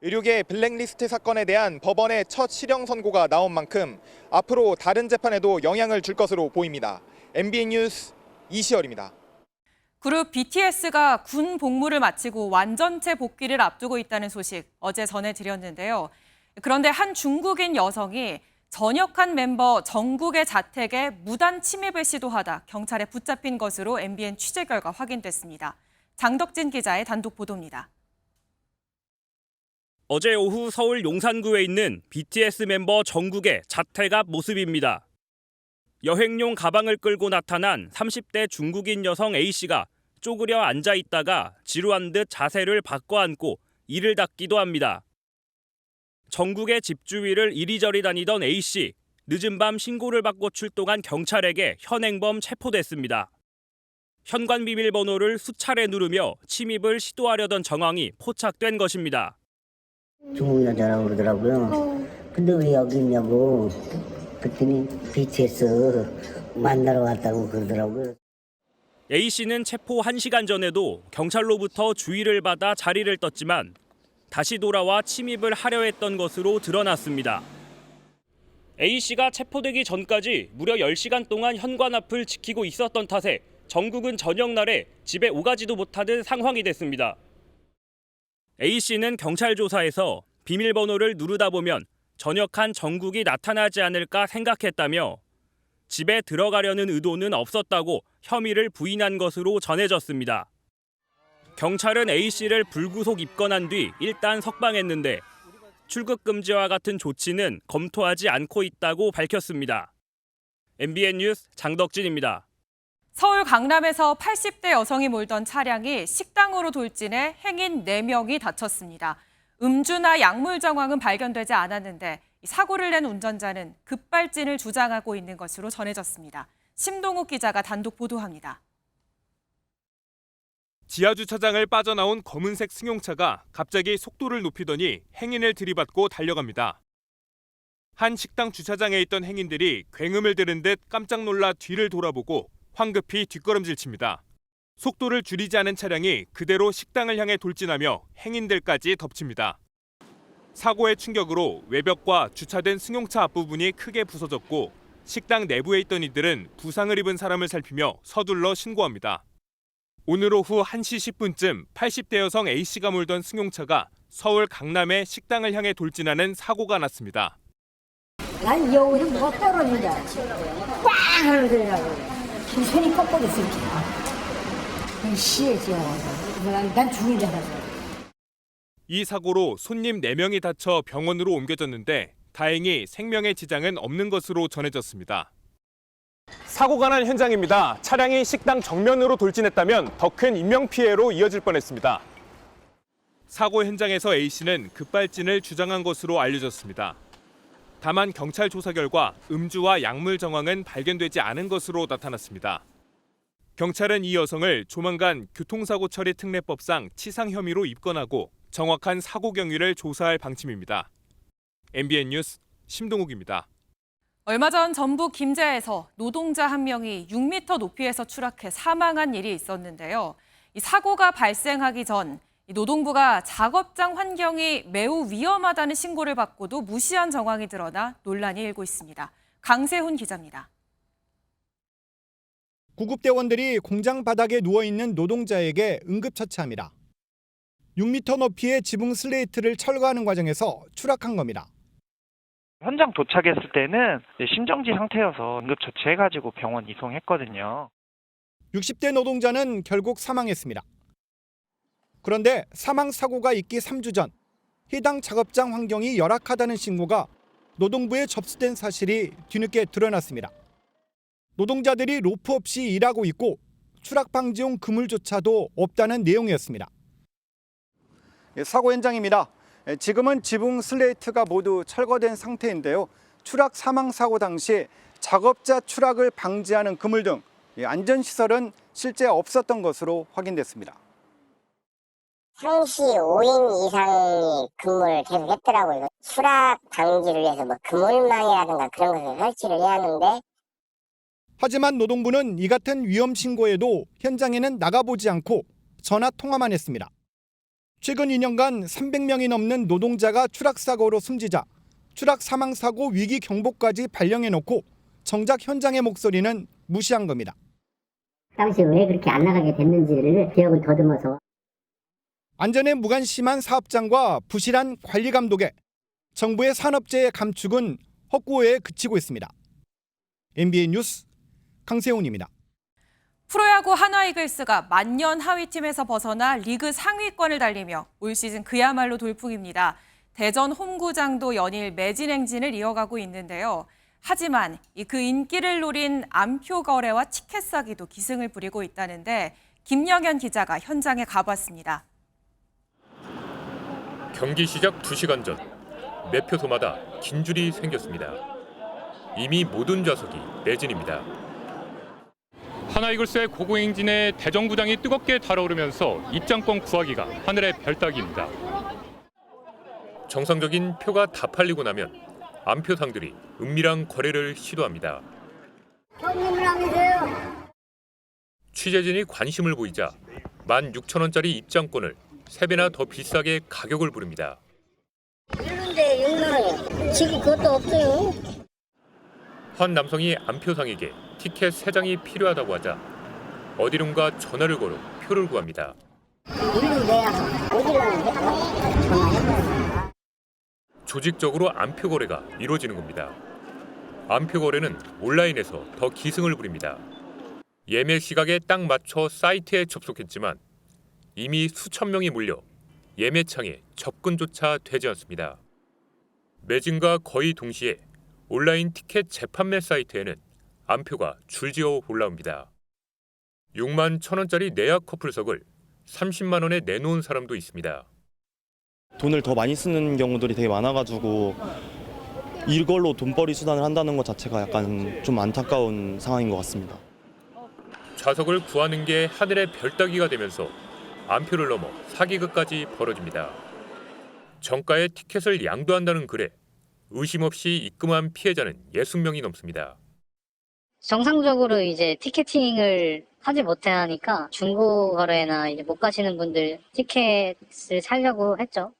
의료계 블랙리스트 사건에 대한 법원의 첫 실형 선고가 나온 만큼 앞으로 다른 재판에도 영향을 줄 것으로 보입니다. MBN 뉴스 이시열입니다. 그룹 BTS가 군 복무를 마치고 완전체 복귀를 앞두고 있다는 소식 어제 전해드렸는데요. 그런데 한 중국인 여성이 전역한 멤버 정국의 자택에 무단 침입을 시도하다 경찰에 붙잡힌 것으로 MBN 취재 결과 확인됐습니다. 장덕진 기자의 단독 보도입니다. 어제 오후 서울 용산구에 있는 BTS 멤버 정국의 자택 앞 모습입니다. 여행용 가방을 끌고 나타난 30대 중국인 여성 A씨가 쪼그려 앉아 있다가 지루한 듯 자세를 바꿔 앉고 이를 닦기도 합니다. 정국의 집 주위를 이리저리 다니던 A씨, 늦은 밤 신고를 받고 출동한 경찰에게 현행범 체포됐습니다. 현관 비밀번호를 수차례 누르며 침입을 시도하려던 정황이 포착된 것입니다. 중국 여자라고 그러더라고요. 근데 왜 여기 있냐고 그랬더니 BTS 만나러 왔다고 그러더라고요. A씨는 체포 1시간 전에도 경찰로부터 주의를 받아 자리를 떴지만 다시 돌아와 침입을 하려 했던 것으로 드러났습니다. A씨가 체포되기 전까지 무려 10시간 동안 현관 앞을 지키고 있었던 탓에 정국은 저녁날에 집에 오가지도 못하는 상황이 됐습니다. A씨는 경찰 조사에서 비밀번호를 누르다 보면 전역한 정국이 나타나지 않을까 생각했다며 집에 들어가려는 의도는 없었다고 혐의를 부인한 것으로 전해졌습니다. 경찰은 A씨를 불구속 입건한 뒤 일단 석방했는데 출국 금지와 같은 조치는 검토하지 않고 있다고 밝혔습니다. MBN 뉴스 장덕진입니다. 서울 강남에서 80대 여성이 몰던 차량이 식당으로 돌진해 행인 4명이 다쳤습니다. 음주나 약물 정황은 발견되지 않았는데 사고를 낸 운전자는 급발진을 주장하고 있는 것으로 전해졌습니다. 심동욱 기자가 단독 보도합니다. 지하주차장을 빠져나온 검은색 승용차가 갑자기 속도를 높이더니 행인을 들이받고 달려갑니다. 한 식당 주차장에 있던 행인들이 굉음을 들은 듯 깜짝 놀라 뒤를 돌아보고 황급히 뒷걸음질 칩니다. 속도를 줄이지 않은 차량이 그대로 식당을 향해 돌진하며 행인들까지 덮칩니다. 사고의 충격으로 외벽과 주차된 승용차 앞부분이 크게 부서졌고 식당 내부에 있던 이들은 부상을 입은 사람을 살피며 서둘러 신고합니다. 오늘 오후 1시 10분쯤 80대 여성 A씨가 몰던 승용차가 서울 강남의 식당을 향해 돌진하는 사고가 났습니다. 난 여기서 뭐가 떨어진 줄 알았지. 꽝! 하는 소리라고. 손이 꺾어졌어. 시했죠. 난 죽은 줄 알았어. 이 사고로 손님 4명이 다쳐 병원으로 옮겨졌는데 다행히 생명의 지장은 없는 것으로 전해졌습니다. 사고가 난 현장입니다. 차량이 식당 정면으로 돌진했다면 더 큰 인명피해로 이어질 뻔했습니다. 사고 현장에서 A씨는 급발진을 주장한 것으로 알려졌습니다. 다만 경찰 조사 결과 음주와 약물 정황은 발견되지 않은 것으로 나타났습니다. 경찰은 이 여성을 조만간 교통사고 처리 특례법상 치상 혐의로 입건하고 정확한 사고 경위를 조사할 방침입니다. MBN 뉴스 심동욱입니다. 얼마 전 전북 김제에서 노동자 한 명이 6m 높이에서 추락해 사망한 일이 있었는데요. 이 사고가 발생하기 전 노동부가 작업장 환경이 매우 위험하다는 신고를 받고도 무시한 정황이 드러나 논란이 일고 있습니다. 강세훈 기자입니다. 구급대원들이 공장 바닥에 누워있는 노동자에게 응급처치합니다. 6m 높이의 지붕 슬레이트를 철거하는 과정에서 추락한 겁니다. 현장 도착했을 때는 심정지 상태여서 응급처치해가지고 병원 이송했거든요. 60대 노동자는 결국 사망했습니다. 그런데 사망사고가 있기 3주 전 해당 작업장 환경이 열악하다는 신고가 노동부에 접수된 사실이 뒤늦게 드러났습니다. 노동자들이 로프 없이 일하고 있고 추락 방지용 그물조차도 없다는 내용이었습니다. 사고 현장입니다. 지금은 지붕 슬레이트가 모두 철거된 상태인데요. 추락 사망 사고 당시 작업자 추락을 방지하는 그물 등 안전시설은 실제 없었던 것으로 확인됐습니다. 상시 5인 이상이 근무를 계속 했더라고요. 추락 방지를 위해서 그물망이라든가 그런 것을 설치를 해야 하는데. 하지만 노동부는 이 같은 위험 신고에도 현장에는 나가보지 않고 전화 통화만 했습니다. 최근 2년간 300명이 넘는 노동자가 추락사고로 숨지자 추락 사망사고 위기 경보까지 발령해놓고 정작 현장의 목소리는 무시한 겁니다. 당시 왜 그렇게 안 나가게 됐는지를 기억을 더듬어서. 안전에 무관심한 사업장과 부실한 관리 감독에 정부의 산업재해 감축은 헛구호에 그치고 있습니다. MBN 뉴스 강세훈입니다. 프로야구 한화이글스가 만년 하위팀에서 벗어나 리그 상위권을 달리며 올 시즌 그야말로 돌풍입니다. 대전 홈구장도 연일 매진 행진을 이어가고 있는데요. 하지만 그 인기를 노린 암표 거래와 티켓 사기도 기승을 부리고 있다는데 김영현 기자가 현장에 가봤습니다. 경기 시작 2시간 전 매표소마다 긴 줄이 생겼습니다. 이미 모든 좌석이 매진입니다. 하나이글스의 고공행진에 대전구장이 뜨겁게 달아오르면서 입장권 구하기가 하늘의 별따기입니다. 정상적인 표가 다 팔리고 나면 암표상들이 은밀한 거래를 시도합니다. 취재진이 관심을 보이자 16,000원짜리 입장권을 3배나 더 비싸게 가격을 부릅니다. 이런데 6만 원. 지금 그것도 없어요. 한 남성이 암표상에게 티켓 3장이 필요하다고 하자 어디론가 전화를 걸어 표를 구합니다. 조직적으로 암표 거래가 이루어지는 겁니다. 암표 거래는 온라인에서 더 기승을 부립니다. 예매 시각에 딱 맞춰 사이트에 접속했지만 이미 수천 명이 몰려 예매창에 접근조차 되지 않습니다. 매진과 거의 동시에 온라인 티켓 재판매 사이트에는 암표가 줄지어 올라옵니다. 6만 1,000원짜리 내약 커플석을 30만 원에 내놓은 사람도 있습니다. 돈을 더 많이 쓰는 경우들이 되게 많아가지고 이걸로 돈벌이 수단을 한다는 것 자체가 약간 좀 안타까운 상황인 것 같습니다. 좌석을 구하는 게 하늘의 별따기가 되면서 암표를 넘어 사기극까지 벌어집니다. 정가에 티켓을 양도한다는 글에 의심 없이 입금한 피해자는 60명이 넘습니다. 정상적으로 이제 티켓팅을 하지 못하니까 중고 거래나 이제 못 가시는 분들 티켓을 사려고 했죠.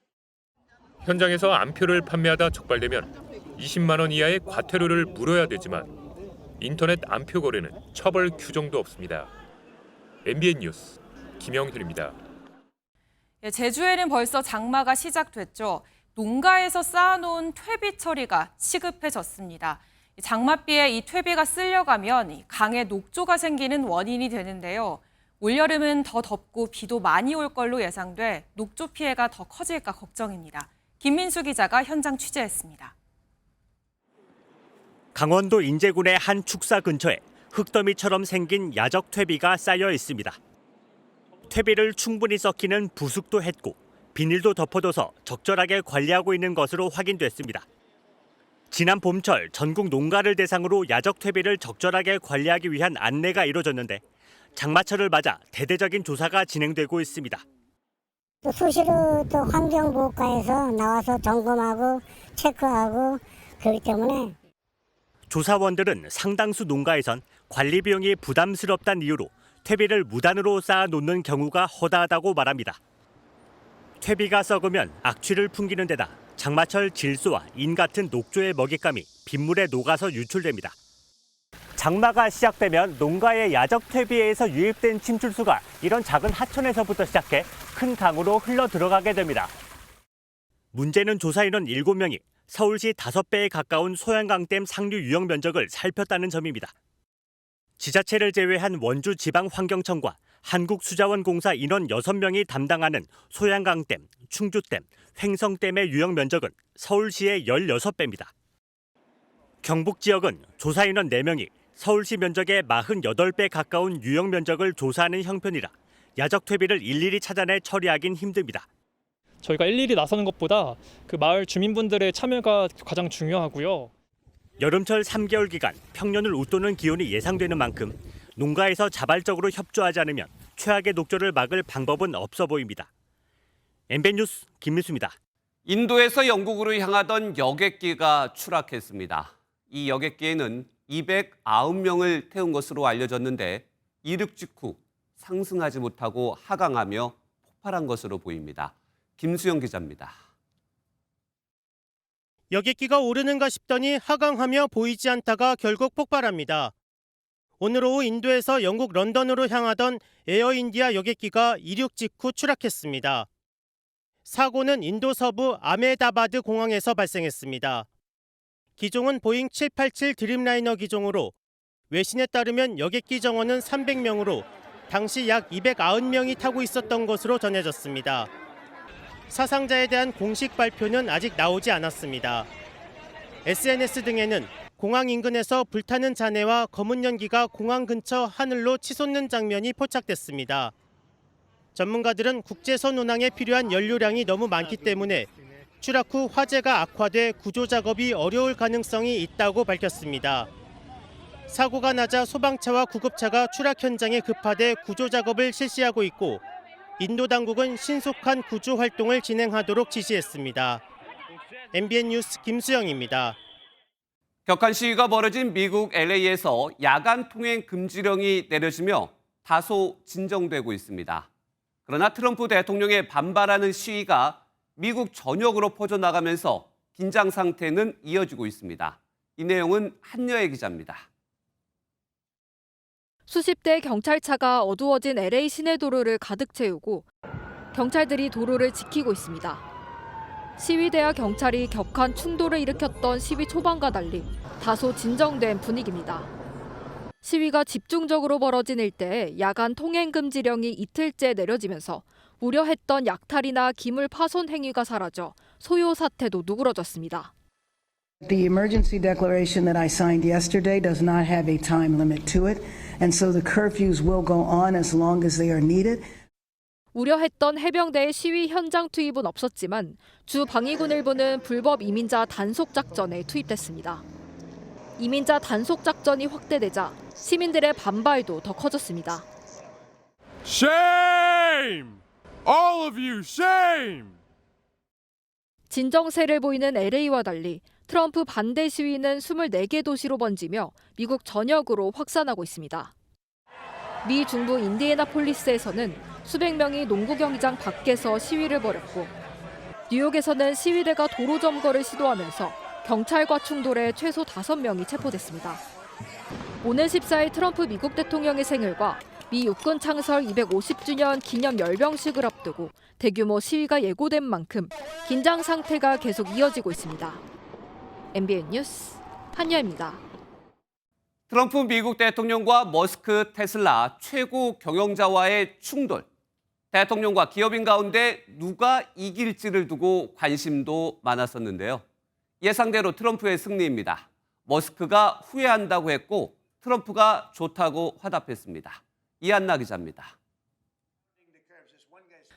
현장에서 암표를 판매하다 적발되면 20만 원 이하의 과태료를 물어야 되지만 인터넷 암표 거래는 처벌 규정도 없습니다. MBN 뉴스 김영현입니다. 제주에는 벌써 장마가 시작됐죠. 농가에서 쌓아놓은 퇴비 처리가 시급해졌습니다. 장맛비에 이 퇴비가 쓸려가면 강에 녹조가 생기는 원인이 되는데요. 올여름은 더 덥고 비도 많이 올 걸로 예상돼 녹조 피해가 더 커질까 걱정입니다. 김민수 기자가 현장 취재했습니다. 강원도 인제군의 한 축사 근처에 흙더미처럼 생긴 야적 퇴비가 쌓여 있습니다. 퇴비를 충분히 썩히는 부숙도 했고 비닐도 덮어둬서 적절하게 관리하고 있는 것으로 확인됐습니다. 지난 봄철 전국 농가를 대상으로 야적 퇴비를 적절하게 관리하기 위한 안내가 이루어졌는데 장마철을 맞아 대대적인 조사가 진행되고 있습니다. 또 수시로 또 환경보호과에서 나와서 점검하고 체크하고 그렇기 때문에 조사원들은 상당수 농가에선 관리 비용이 부담스럽다는 이유로 퇴비를 무단으로 쌓아놓는 경우가 허다하다고 말합니다. 퇴비가 썩으면 악취를 풍기는 데다 장마철 질소와 인 같은 녹조의 먹잇감이 빗물에 녹아서 유출됩니다. 장마가 시작되면 농가의 야적 퇴비에서 유입된 침출수가 이런 작은 하천에서부터 시작해 큰 강으로 흘러 들어가게 됩니다. 문제는 조사인원 7명이 서울시 5배에 가까운 소양강댐 상류 유형 면적을 살폈다는 점입니다. 지자체를 제외한 원주 지방환경청과 한국수자원공사 인원 6명이 담당하는 소양강댐, 충주댐, 횡성댐의 유형 면적은 서울시의 16배입니다. 경북 지역은 조사 인원 4명이 서울시 면적의 48배 가까운 유형 면적을 조사하는 형편이라 야적 퇴비를 일일이 찾아내 처리하긴 힘듭니다. 저희가 일일이 나서는 것보다 그 마을 주민분들의 참여가 가장 중요하고요. 여름철 3개월 기간 평년을 웃도는 기온이 예상되는 만큼 농가에서 자발적으로 협조하지 않으면 최악의 녹조를 막을 방법은 없어 보입니다. MBN 뉴스 김민수입니다. 인도에서 영국으로 향하던 여객기가 추락했습니다. 이 여객기에는 209명을 태운 것으로 알려졌는데 이륙 직후 상승하지 못하고 하강하며 폭발한 것으로 보입니다. 김수영 기자입니다. 여객기가 오르는가 싶더니 하강하며 보이지 않다가 결국 폭발합니다. 오늘 오후 인도에서 영국 런던으로 향하던 에어인디아 여객기가 이륙 직후 추락했습니다. 사고는 인도 서부 아메다바드 공항에서 발생했습니다. 기종은 보잉 787 드림라이너 기종으로 외신에 따르면 여객기 정원은 300명으로 당시 약 290명이 타고 있었던 것으로 전해졌습니다. 사상자에 대한 공식 발표는 아직 나오지 않았습니다. SNS 등에는 공항 인근에서 불타는 잔해와 검은 연기가 공항 근처 하늘로 치솟는 장면이 포착됐습니다. 전문가들은 국제선 운항에 필요한 연료량이 너무 많기 때문에 추락 후 화재가 악화돼 구조 작업이 어려울 가능성이 있다고 밝혔습니다. 사고가 나자 소방차와 구급차가 추락 현장에 급파돼 구조 작업을 실시하고 있고 인도 당국은 신속한 구조 활동을 진행하도록 지시했습니다. MBN 뉴스 김수영입니다. 격한 시위가 벌어진 미국 LA에서 야간 통행 금지령이 내려지며 다소 진정되고 있습니다. 그러나 트럼프 대통령에 반발하는 시위가 미국 전역으로 퍼져나가면서 긴장 상태는 이어지고 있습니다. 이 내용은 한여애 기자입니다. 수십 대의 경찰차가 어두워진 LA 시내 도로를 가득 채우고 경찰들이 도로를 지키고 있습니다. 시위대와 경찰이 격한 충돌을 일으켰던 시위 초반과 달리 다소 진정된 분위기입니다. 시위가 집중적으로 벌어진 일대에 야간 통행 금지령이 이틀째 내려지면서 우려했던 약탈이나 기물 파손 행위가 사라져 소요 사태도 누그러졌습니다. The emergency declaration that I signed yesterday does not have a time limit to it, and so the curfews will go on as long as they are needed. 우려했던 해병대의 시위 현장 투입은 없었지만 주 방위군 일부는 불법 이민자 단속 작전에 투입됐습니다. 이민자 단속 작전이 확대되자 시민들의 반발도 더 커졌습니다. Shame! All of you, shame! 진정세를 보이는 LA와 달리 트럼프 반대 시위는 24개 도시로 번지며 미국 전역으로 확산하고 있습니다. 미 중부 인디애나폴리스에서는 수백 명이 농구 경기장 밖에서 시위를 벌였고 뉴욕에서는 시위대가 도로 점거를 시도하면서 경찰과 충돌해 최소 5명이 체포됐습니다. 오는 14일 트럼프 미국 대통령의 생일과 미 육군 창설 250주년 기념 열병식을 앞두고 대규모 시위가 예고된 만큼 긴장 상태가 계속 이어지고 있습니다. MBN 뉴스 한여입니다. 트럼프 미국 대통령과 머스크 테슬라 최고 경영자와의 충돌. 대통령과 기업인 가운데 누가 이길지를 두고 관심도 많았었는데요. 예상대로 트럼프의 승리입니다. 머스크가 후회한다고 했고 트럼프가 좋다고 화답했습니다. 이한나 기자입니다.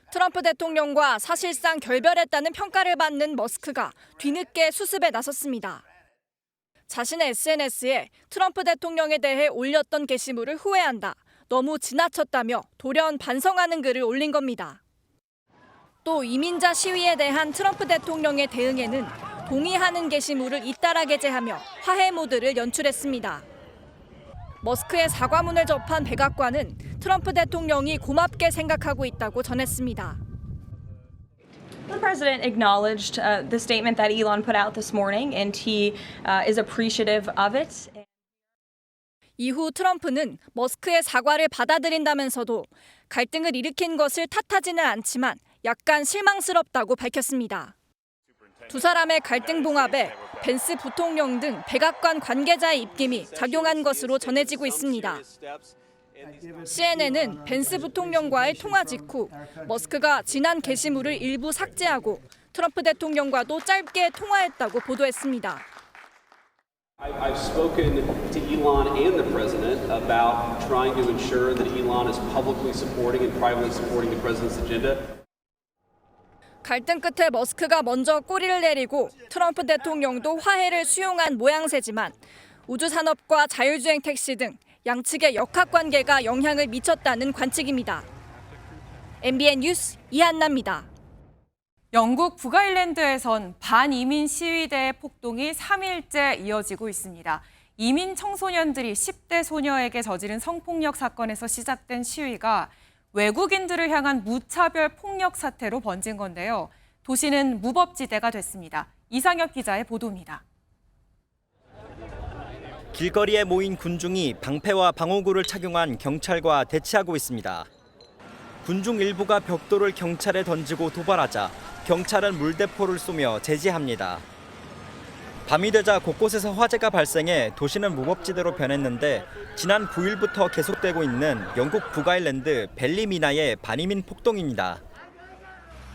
트럼프 대통령과 사실상 결별했다는 평가를 받는 머스크가 뒤늦게 수습에 나섰습니다. 자신의 SNS에 트럼프 대통령에 대해 올렸던 게시물을 후회한다, 너무 지나쳤다며 돌연 반성하는 글을 올린 겁니다. 또 이민자 시위에 대한 트럼프 대통령의 대응에는 동의하는 게시물을 잇따라 게재하며 화해 모드를 연출했습니다. 머스크의 사과문을 접한 백악관은 트럼프 대통령이 고맙게 생각하고 있다고 전했습니다. The president acknowledged the statement that Elon put out this morning, and he is appreciative of it. 이후 트럼프는 머스크의 사과를 받아들인다면서도 갈등을 일으킨 것을 탓하지는 않지만 약간 실망스럽다고 밝혔습니다. 두 사람의 갈등 봉합에 벤스 부통령 등 백악관 관계자의 입김이 작용한 것으로 전해지고 있습니다. CNN은 벤스 부통령과의 통화 직후 머스크가 지난 게시물을 일부 삭제하고 트럼프 대통령과도 짧게 통화했다고 보도했습니다. I've spoken to Elon and the president about trying to ensure that Elon is publicly supporting and privately supporting the president's agenda. 갈등 끝에 머스크가 먼저 꼬리를 내리고 트럼프 대통령도 화해를 수용한 모양새지만 우주산업과 자율주행 택시 등 양측의 역학관계가 영향을 미쳤다는 관측입니다. MBN 뉴스 이한나입니다. 영국 북아일랜드에선 반이민 시위대의 폭동이 3일째 이어지고 있습니다. 이민 청소년들이 10대 소녀에게 저지른 성폭력 사건에서 시작된 시위가 외국인들을 향한 무차별 폭력 사태로 번진 건데요. 도시는 무법지대가 됐습니다. 이상엽 기자의 보도입니다. 길거리에 모인 군중이 방패와 방호구를 착용한 경찰과 대치하고 있습니다. 군중 일부가 벽돌을 경찰에 던지고 도발하자 경찰은 물대포를 쏘며 제지합니다. 밤이 되자 곳곳에서 화재가 발생해 도시는 무법지대로 변했는데 지난 9일부터 계속되고 있는 영국 북아일랜드 벨리미나의 반이민 폭동입니다.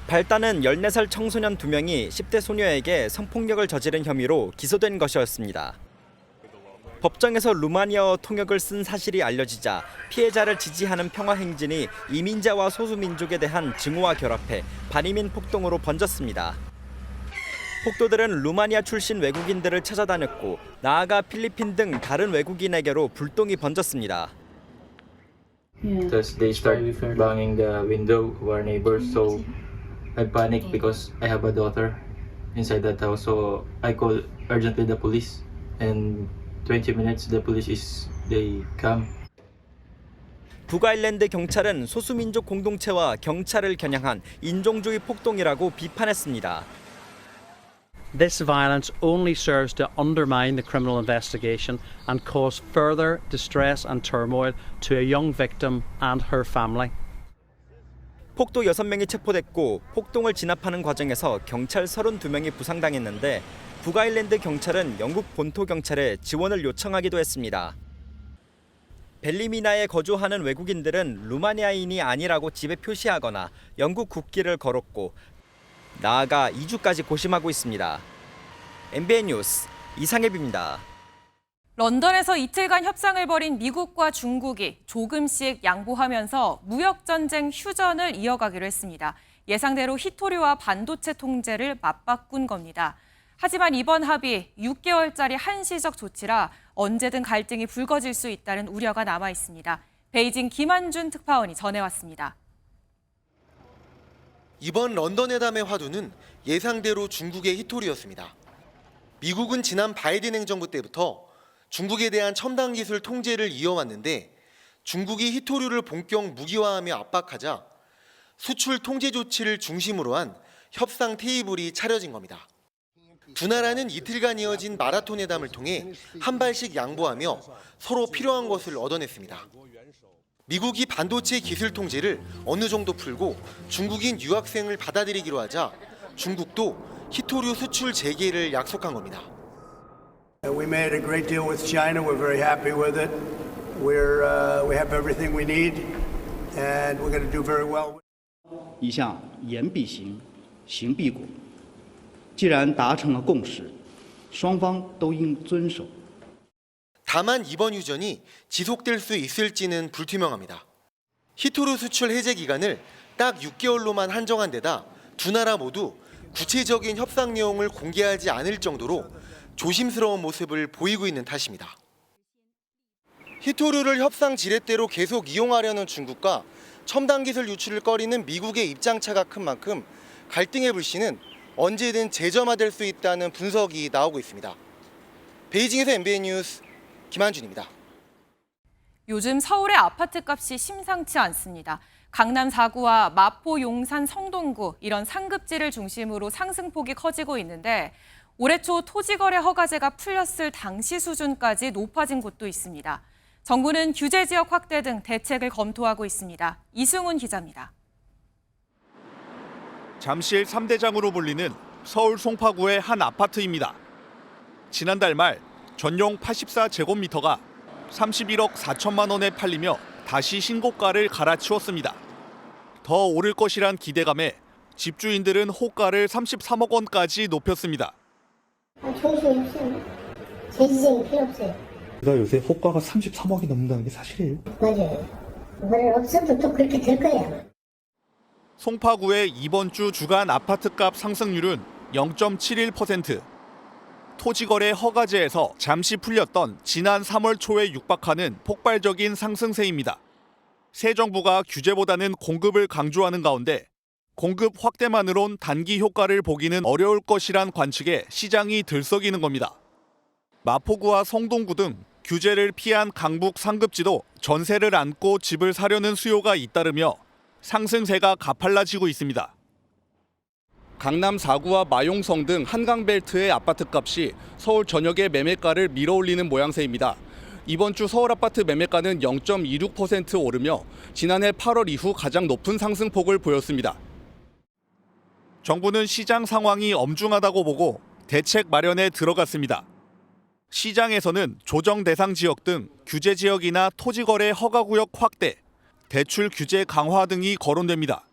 발단은 14살 청소년 2명이 10대 소녀에게 성폭력을 저지른 혐의로 기소된 것이었습니다. 법정에서 루마니아어 통역을 쓴 사실이 알려지자 피해자를 지지하는 평화행진이 이민자와 소수민족에 대한 증오와 결합해 반이민 폭동으로 번졌습니다. 폭도들은 루마니아 출신 외국인들을 찾아다녔고 나아가 필리핀 등 다른 외국인에게로 불똥이 번졌습니다. Because they started banging the window of our neighbors, so I panicked because I have a daughter inside that house. So I called urgently the police, and 20 minutes the police they come. 북아일랜드 경찰은 소수민족 공동체와 경찰을 겨냥한 인종주의 폭동이라고 비판했습니다. This violence only serves to undermine the criminal investigation and cause further distress and turmoil to a young victim and her family. 폭도 6명이 체포됐고 폭동을 진압하는 과정에서 경찰 32명이 부상당했는데 북아일랜드 경찰은 영국 본토 경찰에 지원을 요청하기도 했습니다. 벨리미나에 거주하는 외국인들은 루마니아인이 아니라고 집에 표시하거나 영국 국기를 걸었고 나아가 2주까지 고심하고 있습니다. MBN 뉴스 이상엽입니다. 런던에서 이틀간 협상을 벌인 미국과 중국이 조금씩 양보하면서 무역전쟁 휴전을 이어가기로 했습니다. 예상대로 히토류와 반도체 통제를 맞바꾼 겁니다. 하지만 이번 합의 6개월짜리 한시적 조치라 언제든 갈등이 불거질 수 있다는 우려가 남아 있습니다. 베이징 김한준 특파원이 전해왔습니다. 이번 런던 회담의 화두는 예상대로 중국의 히토리였습니다. 미국은 지난 바이든 행정부 때부터 중국에 대한 첨단 기술 통제를 이어왔는데 중국이 히토류를 본격 무기화하며 압박하자 수출 통제 조치를 중심으로 한 협상 테이블이 차려진 겁니다. 두 나라는 이틀간 이어진 마라톤 회담을 통해 한 발씩 양보하며 서로 필요한 것을 얻어냈습니다. 미국이 반도체 기술 통제를 어느 정도 풀고 중국인 유학생을 받아들이기로 하자 중국도 히토류 수출 재개를 약속한 겁니다. We made a great deal with China. We're very happy with it. We have everything we need, and we're going to do very well. 一向言必行，行必果。既然达成了共识，双方都应遵守。 다만 이번 휴전이 지속될 수 있을지는 불투명합니다. 히토류 수출 해제 기간을 딱 6개월로만 한정한 데다 두 나라 모두 구체적인 협상 내용을 공개하지 않을 정도로 조심스러운 모습을 보이고 있는 탓입니다. 히토류를 협상 지렛대로 계속 이용하려는 중국과 첨단 기술 유출을 꺼리는 미국의 입장차가 큰 만큼 갈등의 불씨는 언제든 재점화될 수 있다는 분석이 나오고 있습니다. 베이징에서 MBN 뉴스 김한준입니다. 요즘 서울의 아파트 값이 심상치 않습니다. 강남 4구와 마포, 용산, 성동구 이런 상급지를 중심으로 상승폭이 커지고 있는데 올해 초 토지거래 허가제가 풀렸을 당시 수준까지 높아진 곳도 있습니다. 정부는 규제 지역 확대 등 대책을 검토하고 있습니다. 이승훈 기자입니다. 잠실 3대장으로 불리는 서울 송파구의 한 아파트입니다. 지난달 말 전용 84제곱미터가 31억 4천만 원에 팔리며 다시 신고가를 갈아치웠습니다. 더 오를 것이란 기대감에 집주인들은 호가를 33억 원까지 높였습니다. 정신이 없어요. 재지정이 필요 없어요. 제가 요새 호가가 33억이 넘는다는 게 사실이에요? 맞아요. 뭘 없어도 또 그렇게 될 거야. 송파구의 이번 주 주간 아파트값 상승률은 0.71%. 토지거래 허가제에서 잠시 풀렸던 지난 3월 초에 육박하는 폭발적인 상승세입니다. 새 정부가 규제보다는 공급을 강조하는 가운데 공급 확대만으론 단기 효과를 보기는 어려울 것이란 관측에 시장이 들썩이는 겁니다. 마포구와 성동구 등 규제를 피한 강북 상급지도 전세를 안고 집을 사려는 수요가 잇따르며 상승세가 가팔라지고 있습니다. 강남 4구와 마용성 등 한강벨트의 아파트값이 서울 전역의 매매가를 밀어올리는 모양새입니다. 이번 주 서울 아파트 매매가는 0.26% 오르며 지난해 8월 이후 가장 높은 상승폭을 보였습니다. 정부는 시장 상황이 엄중하다고 보고 대책 마련에 들어갔습니다. 시장에서는 조정 대상 지역 등 규제 지역이나 토지거래 허가구역 확대, 대출 규제 강화 등이 거론됩니다.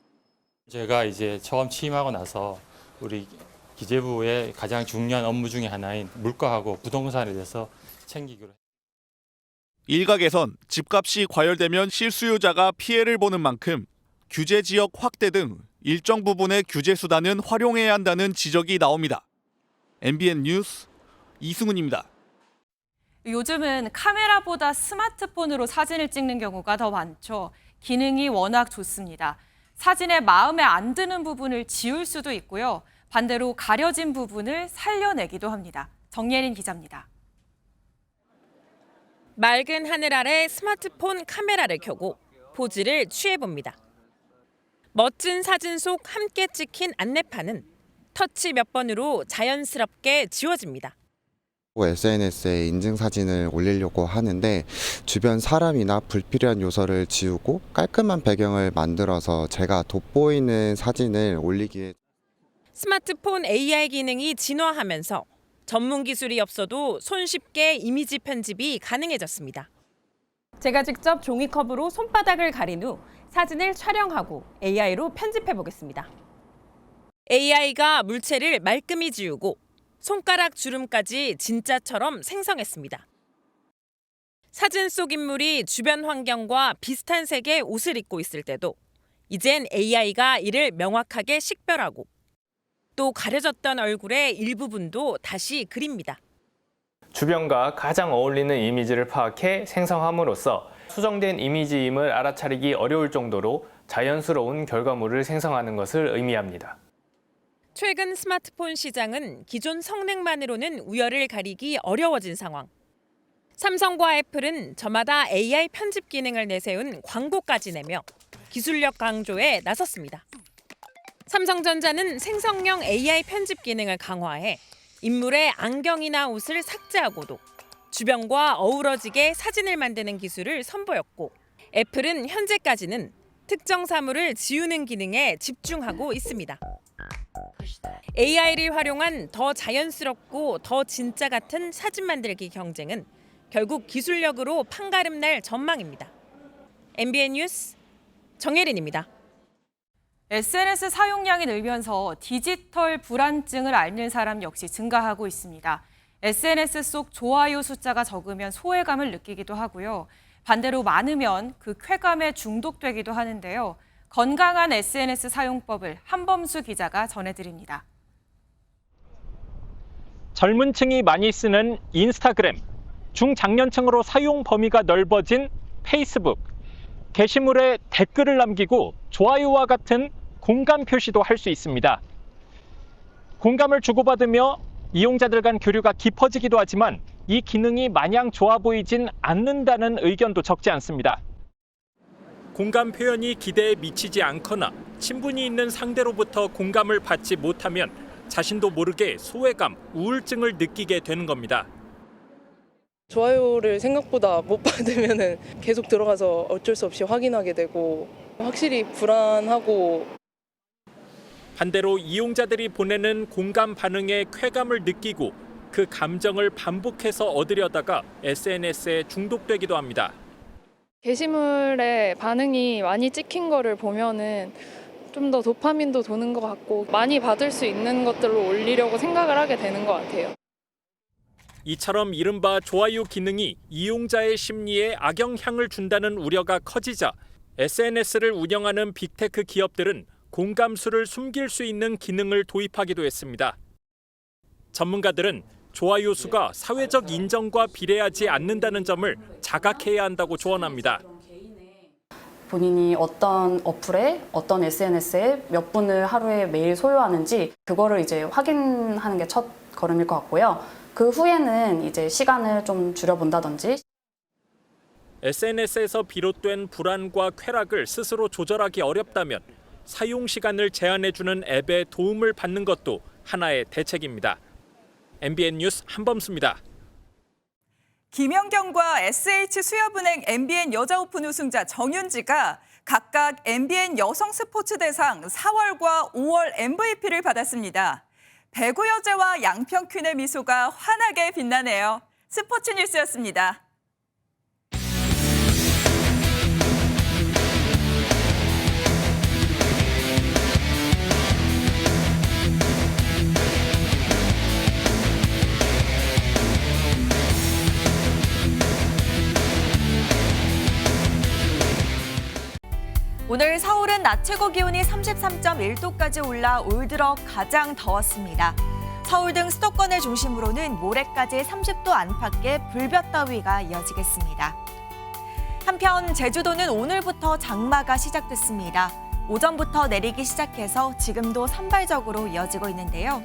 제가 이제 처음 취임하고 나서 우리 기재부의 가장 중요한 업무 중에 하나인 물가하고 부동산에 대해서 챙기기로. 일각에선 집값이 과열되면 실수요자가 피해를 보는 만큼 규제 지역 확대 등 일정 부분의 규제 수단은 활용해야 한다는 지적이 나옵니다. MBN 뉴스 이승훈입니다. 요즘은 카메라보다 스마트폰으로 사진을 찍는 경우가 더 많죠. 기능이 워낙 좋습니다. 사진에 마음에 안 드는 부분을 지울 수도 있고요. 반대로 가려진 부분을 살려내기도 합니다. 정예린 기자입니다. 맑은 하늘 아래 스마트폰 카메라를 켜고 포즈를 취해봅니다. 멋진 사진 속 함께 찍힌 안내판은 터치 몇 번으로 자연스럽게 지워집니다. SNS에 인증사진을 올리려고 하는데 주변 사람이나 불필요한 요소를 지우고 깔끔한 배경을 만들어서 제가 돋보이는 사진을 올리기에 스마트폰 AI 기능이 진화하면서 전문 기술이 없어도 손쉽게 이미지 편집이 가능해졌습니다. 제가 직접 종이컵으로 손바닥을 가린 후 사진을 촬영하고 AI로 편집해 보겠습니다. AI가 물체를 말끔히 지우고 손가락 주름까지 진짜처럼 생성했습니다. 사진 속 인물이 주변 환경과 비슷한 색의 옷을 입고 있을 때도 이젠 AI가 이를 명확하게 식별하고 또 가려졌던 얼굴의 일부분도 다시 그립니다. 주변과 가장 어울리는 이미지를 파악해 생성함으로써 수정된 이미지임을 알아차리기 어려울 정도로 자연스러운 결과물을 생성하는 것을 의미합니다. 최근 스마트폰 시장은 기존 성능만으로는 우열을 가리기 어려워진 상황. 삼성과 애플은 저마다 AI 편집 기능을 내세운 광고까지 내며 기술력 강조에 나섰습니다. 삼성전자는 생성형 AI 편집 기능을 강화해 인물의 안경이나 옷을 삭제하고도 주변과 어우러지게 사진을 만드는 기술을 선보였고, 애플은 현재까지는 특정 사물을 지우는 기능에 집중하고 있습니다. AI를 활용한 더 자연스럽고 더 진짜 같은 사진 만들기 경쟁은 결국 기술력으로 판가름 날 전망입니다. MBN 뉴스 정혜린입니다. SNS 사용량이 늘면서 디지털 불안증을 앓는 사람 역시 증가하고 있습니다. SNS 속 좋아요 숫자가 적으면 소외감을 느끼기도 하고요. 반대로 많으면 그 쾌감에 중독되기도 하는데요. 건강한 SNS 사용법을 한범수 기자가 전해드립니다. 젊은 층이 많이 쓰는 인스타그램, 중장년층으로 사용 범위가 넓어진 페이스북, 게시물에 댓글을 남기고 좋아요와 같은 공감 표시도 할 수 있습니다. 공감을 주고받으며 이용자들 간 교류가 깊어지기도 하지만 이 기능이 마냥 좋아 보이진 않는다는 의견도 적지 않습니다. 공감 표현이 기대에 미치지 않거나 친분이 있는 상대로부터 공감을 받지 못하면 자신도 모르게 소외감, 우울증을 느끼게 되는 겁니다. 좋아요를 생각보다 못 받으면 계속 들어가서 어쩔 수 없이 확인하게 되고 확실히 불안하고. 반대로 이용자들이 보내는 공감 반응에 쾌감을 느끼고 그 감정을 반복해서 얻으려다가 SNS에 중독되기도 합니다. 게시물에 반응이 많이 찍힌 거를 보면은 좀 더 도파민도 도는 것 같고 많이 받을 수 있는 것들로 올리려고 생각을 하게 되는 것 같아요. 이처럼 이른바 좋아요 기능이 이용자의 심리에 악영향을 준다는 우려가 커지자 SNS를 운영하는 빅테크 기업들은 공감수를 숨길 수 있는 기능을 도입하기도 했습니다. 전문가들은 좋아요 수가 사회적 인정과 비례하지 않는다는 점을 자각해야 한다고 조언합니다. 본인이 어떤 어플에, 어떤 SNS에 몇 분을 하루에 매일 소요하는지 그거를 이제 확인하는 게 첫 걸음일 것 같고요. 그 후에는 이제 시간을 좀 줄여본다든지. SNS에서 비롯된 불안과 쾌락을 스스로 조절하기 어렵다면 사용 시간을 제한해주는 앱의 도움을 받는 것도 하나의 대책입니다. MBN 뉴스 한범수입니다. 김연경과 SH수협은행 MBN 여자 오픈 우승자 정윤지가 각각 MBN 여성 스포츠 대상 4월과 5월 MVP를 받았습니다. 배구 여제와 양평 퀸의 미소가 환하게 빛나네요. 스포츠 뉴스였습니다. 오늘 서울은 낮 최고 기온이 33.1도까지 올라 올 들어 가장 더웠습니다. 서울 등 수도권을 중심으로는 모레까지 30도 안팎의 불볕더위가 이어지겠습니다. 한편 제주도는 오늘부터 장마가 시작됐습니다. 오전부터 내리기 시작해서 지금도 산발적으로 이어지고 있는데요.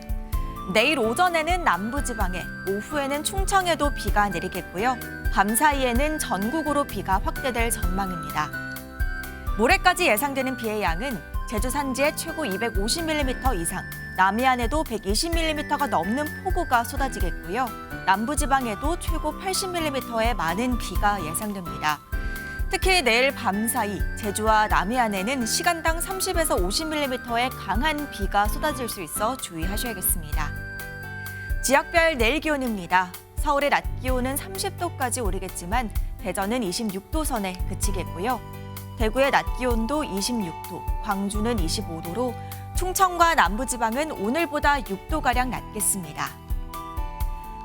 내일 오전에는 남부지방에, 오후에는 충청에도 비가 내리겠고요. 밤 사이에는 전국으로 비가 확대될 전망입니다. 모레까지 예상되는 비의 양은 제주 산지에 최고 250mm 이상, 남해안에도 120mm가 넘는 폭우가 쏟아지겠고요. 남부지방에도 최고 80mm의 많은 비가 예상됩니다. 특히 내일 밤 사이 제주와 남해안에는 시간당 30에서 50mm의 강한 비가 쏟아질 수 있어 주의하셔야겠습니다. 지역별 내일 기온입니다. 서울의 낮 기온은 30도까지 오르겠지만 대전은 26도 선에 그치겠고요. 대구의 낮 기온도 26도, 광주는 25도로 충청과 남부지방은 오늘보다 6도가량 낮겠습니다.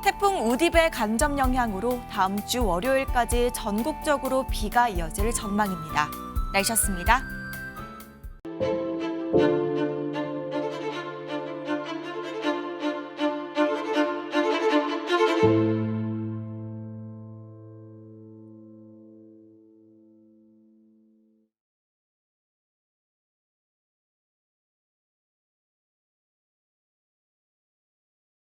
태풍 우디베 간접 영향으로 다음 주 월요일까지 전국적으로 비가 이어질 전망입니다. 날씨였습니다.